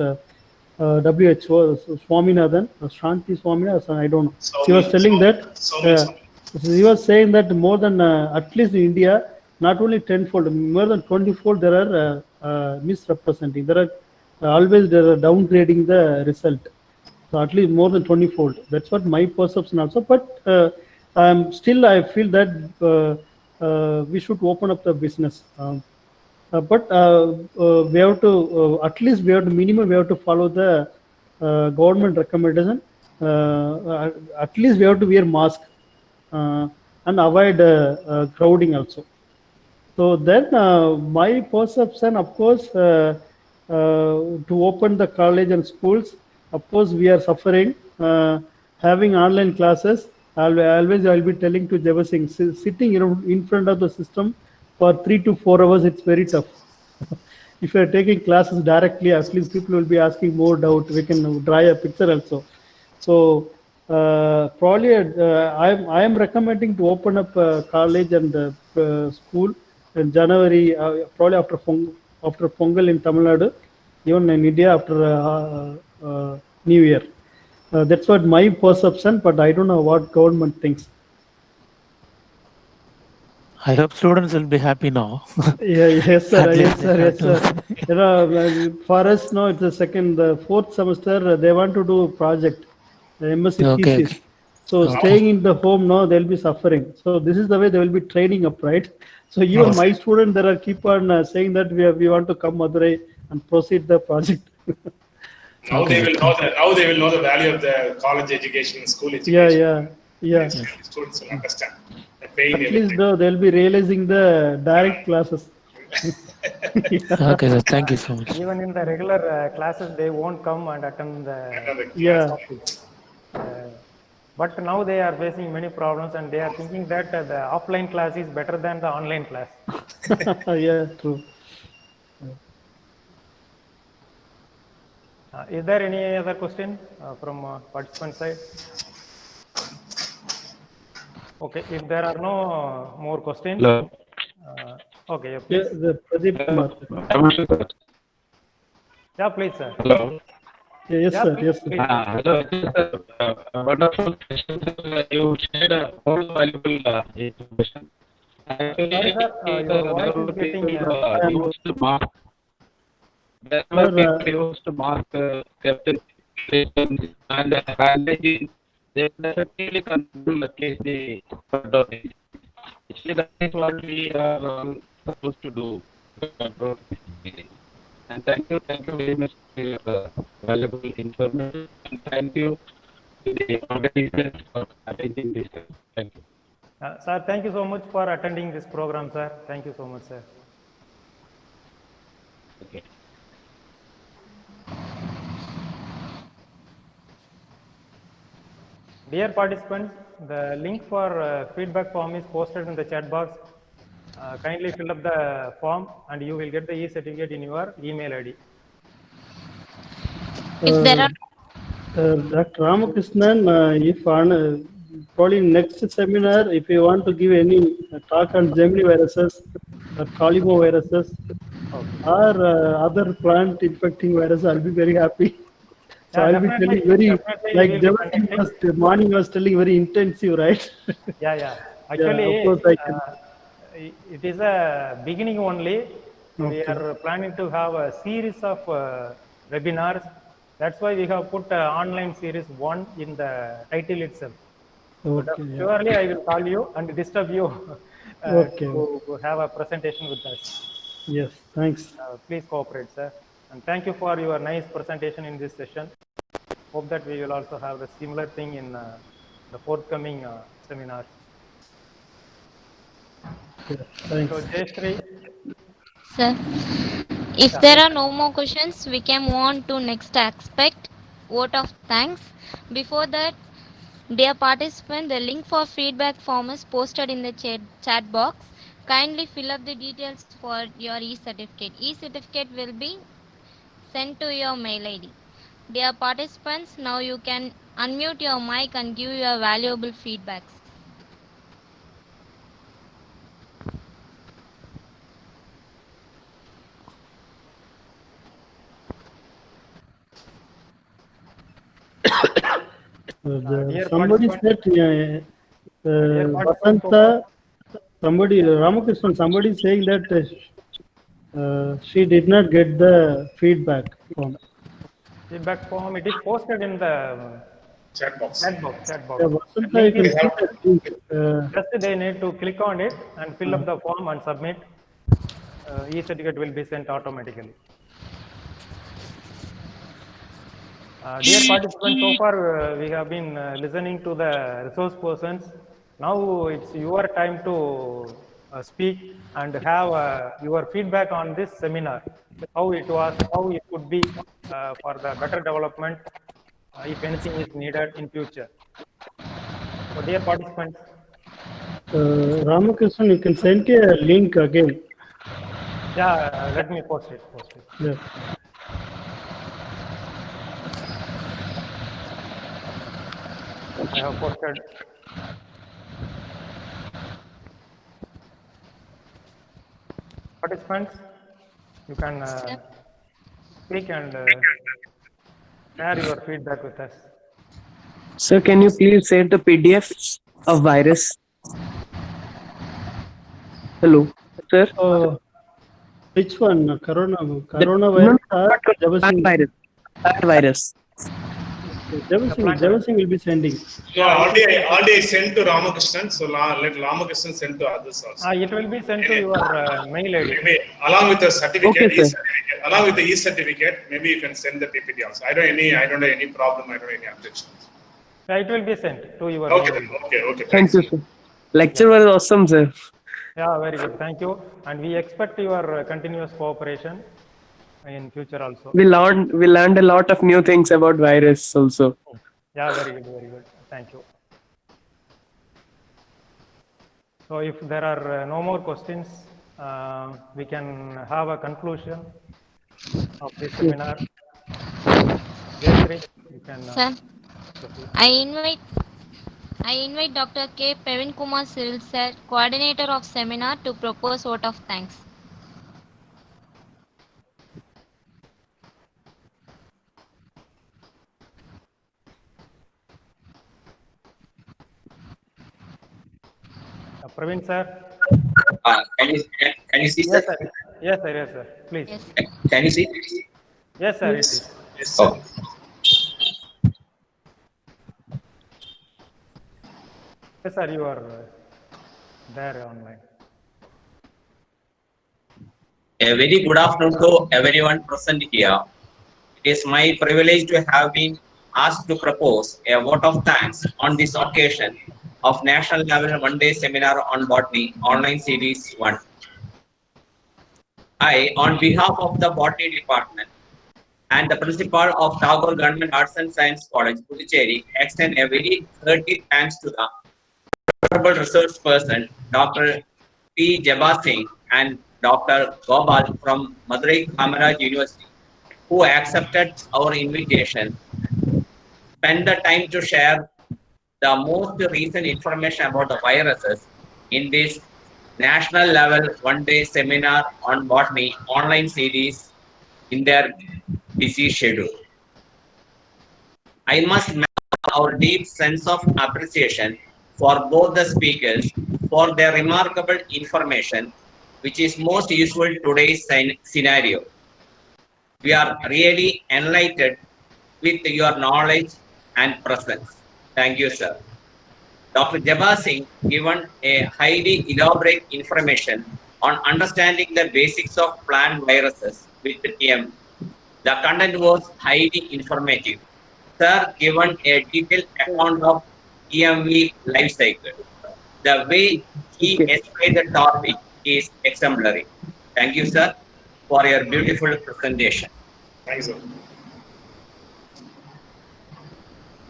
WHO, Swaminathan, Shanti Swaminathan, I don't know. She was telling that, he was saying that more than, at least in India, not only tenfold, more than 20-fold, there are misrepresenting. There are always they are downgrading the result. So at least more than 20-fold. That's what my perception also. But I feel that we should open up the business. But we have to at least we have to minimum we have to follow the government recommendation. At least we have to wear mask and avoid crowding also. So then my perception, of course. To open the college and schools, of course, we are suffering. Having online classes, always I will be telling to Java Singh, sitting in front of the system for 3 to 4 hours, it's very tough. If you are taking classes directly, at least people will be asking more doubt. We can draw a picture also. So probably I am recommending to open up college and school in January, probably after Pongal in Tamil Nadu, even in India after New Year. That's what my perception, but I don't know what government thinks. I hope students will be happy now. Yes, sir. For us, no, it's the fourth semester. They want to do a project, the MSc thesis. So staying in the home, no, they'll be suffering. So this is the way they will be training up, right? So even my students, there are keep on saying that we want to come Madurai and proceed the project. Now they will know that. Now they will know the value of the college education, school education. Yeah. Students will understand the pain. At least they'll be realizing the direct classes. Okay, sir. Thank you so much. Even in the regular classes, they won't come and attend the Yeah. topics. But now they are facing many problems, and they are thinking that the offline class is better than the online class. Yeah, true. Is there any other question from participant side? Okay, if there are no more questions. Hello. Okay, Yeah, please. the Pradeep Kumar. Yeah, please, sir. Hello. Yeah, yes, Yeah, sir. please, Yes, sir. please. Hello. Wonderful question. You shared a whole valuable information. Sorry, sir, your voice is getting. Used to mark. Whenever Sir, people used to mark captain and handling, they definitely control the case they control. Actually, that is what we are all supposed to do. Control. And thank you very much for your valuable information. And thank you to the organizers for attending this. Thank you. Sir, thank you so much for attending this program, sir. Thank you so much, sir. Okay. Dear participants, the link for feedback form is posted in the chat box. Kindly fill up the form and you will get the e-certificate in your email ID. If there are Dr. Ramakrishnan, if on probably next seminar, if you want to give any talk on Gemini viruses or Calimo viruses or other plant infecting viruses, I'll be very happy. So Yeah, I'll be telling very, definitely like we will be Devasing conducting. was, morning was telling very intensive, right? Yeah. Actually, of course I can. it is a beginning only. We Okay. are planning to have a series of webinars. That's why we have put online series 1 in the title itself. Okay. Yeah. Surely I will call you and disturb you Okay. to have a presentation with us. Yes. Thanks. Please cooperate, sir. And thank you for your nice presentation in this session. Hope that we will also have the similar thing in the forthcoming seminars. Yeah, thanks. So, Jayashree. Sir, if there are no more questions, we can move on to next aspect, vote of thanks. Before that, dear participant, the link for feedback form is posted in the chat box. Kindly fill up the details for your e-certificate. E-certificate will be sent to your mail ID. Dear participants, now you can unmute your mic and give your valuable feedbacks. Somebody said Vasanta, somebody Ramakrishnan, somebody saying that she did not get the feedback form. Feedback form, it is posted in the Chat box. Yeah, Vasanta, you can see that link. Just they need to click on it and fill up the form and submit. E-certificate will be sent automatically. Dear participants, so far we have been listening to the resource persons. Now it's your time to speak and have your feedback on this seminar. How it was, how it could be for the better development, if anything is needed in future. So dear participants. Ramakrishnan, you can send a link again. Yeah, let me post it. Yeah. I have posted. Participants, you can speak and share your feedback with us. Sir, can you please send the PDF of virus? Hello, sir. Which one? Coronavirus No, or plant virus. Plant virus. Devasing will be sending. No, already I sent to Ramakrishnan, so let Ramakrishnan send to others also. It will be sent to your mail ID. Maybe along with the certificate, Okay, sir. e-certificate, along with the e-certificate, maybe you can send the PPT also. I don't have any problem. I don't have any objections. It will be sent to your Okay, mail ID. okay. Thank you, sir. Lecture was awesome, sir. Yeah, very good. Thank you. And we expect your continuous cooperation in future also. We learned a lot of new things about virus also. Yeah, very good, very good. Thank you. So if there are no more questions, we can have a conclusion of this seminar. Jayashree, you can Sir, proceed. I invite Dr. K. Pevin Kumar Cyril, sir, coordinator of seminar, to propose vote of thanks. Praveen sir. Can you see, sir? Yes, sir. Yes, sir. Yes, sir. Please. Yes. Can you see? Yes, sir. It is. Yes, sir. Oh. Yes, sir. You are there online. A very good afternoon to everyone present here. It is my privilege to have been asked to propose a vote of thanks on this occasion of National Level One-Day Seminar on Botany Online Series 1. I, on behalf of the Botany Department and the Principal of Tagore Government Arts and Science College, Puducherry, extend a very hearty thanks to the honorable research person, Dr. P. Jabbar Singh and Dr. Gopal from Madurai Kamaraj University, who accepted our invitation, spend the time to share the most recent information about the viruses in this national level one-day seminar on botany online series in their busy schedule. I must mention our deep sense of appreciation for both the speakers for their remarkable information, which is most useful today's scenario. We are really enlightened with your knowledge and presence. Thank you, sir. Dr. Jabbar Singh given a highly elaborate information on understanding the basics of plant viruses with TM. The content was highly informative. Sir given a detailed account of EMV life cycle. The way he explained the topic is exemplary. Thank you, sir, for your beautiful presentation. Thanks, sir.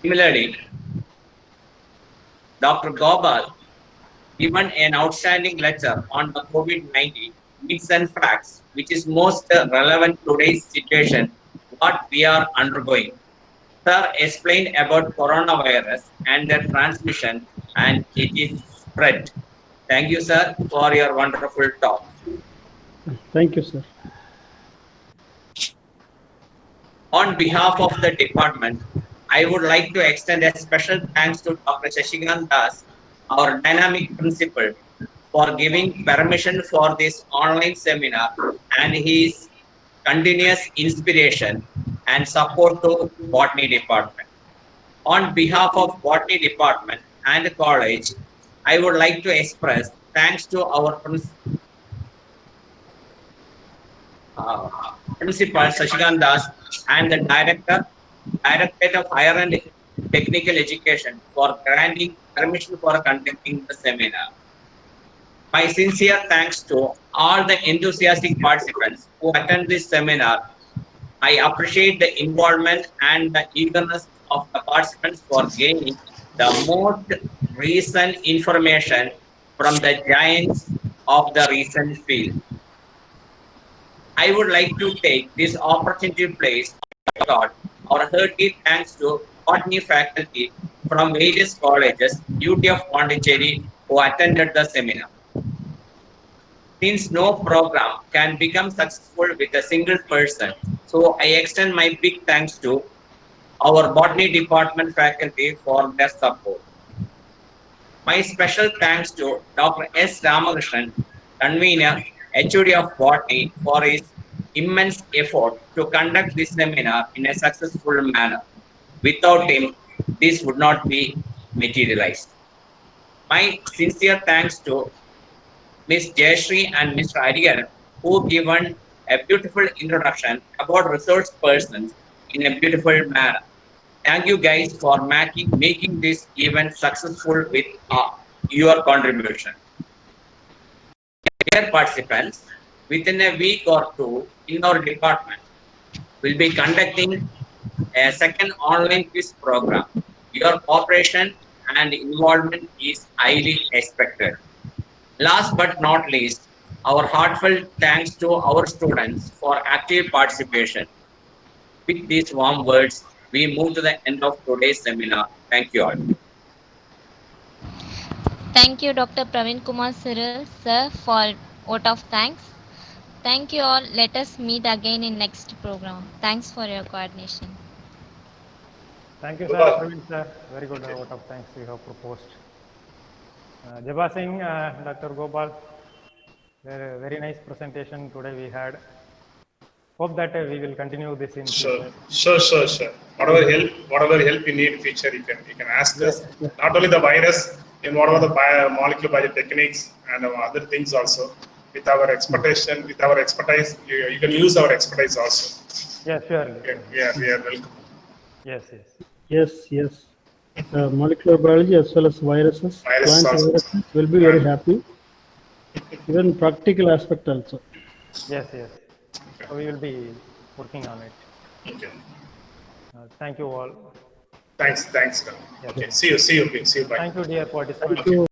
Similarly, Dr. Gopal given an outstanding lecture on the COVID-19 myths and facts, which is most relevant to today's situation, what we are undergoing. Sir explained about coronavirus and their transmission and it is spread. Thank you, sir, for your wonderful talk. Thank you, sir. On behalf of the department, I would like to extend a special thanks to Dr. Shashikant Das, our dynamic principal, for giving permission for this online seminar and his continuous inspiration and support to Botany Department. On behalf of Botany Department and the college, I would like to express thanks to our principal Shashikant Das and the Directorate of Higher and Technical Education for granting permission for conducting the seminar. My sincere thanks to all the enthusiastic participants who attend this seminar. I appreciate the involvement and the eagerness of the participants for gaining the most recent information from the giants of the recent field. I would like to take this opportunity to place our hearty thanks to botany faculty from various colleges, UT of Pondicherry, who attended the seminar. Since no program can become successful with a single person, so I extend my big thanks to our botany department faculty for their support. My special thanks to Dr. S. Ramakrishnan, convener, HOD of Botany, for his immense effort to conduct this seminar in a successful manner. Without him, this would not be materialized. My sincere thanks to Ms. Jayashree and Mr. Arigan, who given a beautiful introduction about resource persons in a beautiful manner. Thank you guys for making this event successful with your contribution. Dear participants, within a week or two in our department, we'll be conducting a second online quiz program. Your cooperation and involvement is highly expected. Last but not least, our heartfelt thanks to our students for active participation. With these warm words, we move to the end of today's seminar. Thank you all. Thank you, Dr. Praveen Kumar Cyril, sir, for vote of thanks. Thank you all. Let us meet again in next program. Thanks for your coordination. Thank you, sir. Gopal. Praveen, sir. Very good vote of thanks you have proposed. Jaba Singh, Dr. Gopal, very nice presentation today we had. Hope that we will continue this in future. Sure. Whatever help you need in future, you can ask us. Not only the virus, in whatever the molecular biology techniques and other things also. With our expertise, you can use our expertise also. Yes, surely. Yeah, we are welcome. Yes. Molecular biology as well as viruses, Viruses plant also. viruses will be very happy. Even practical aspect also. Yes. So we will be working on it. Okay. Thank you all. Thanks. Okay. See you. Bye. Thank you, dear participants. Thank you.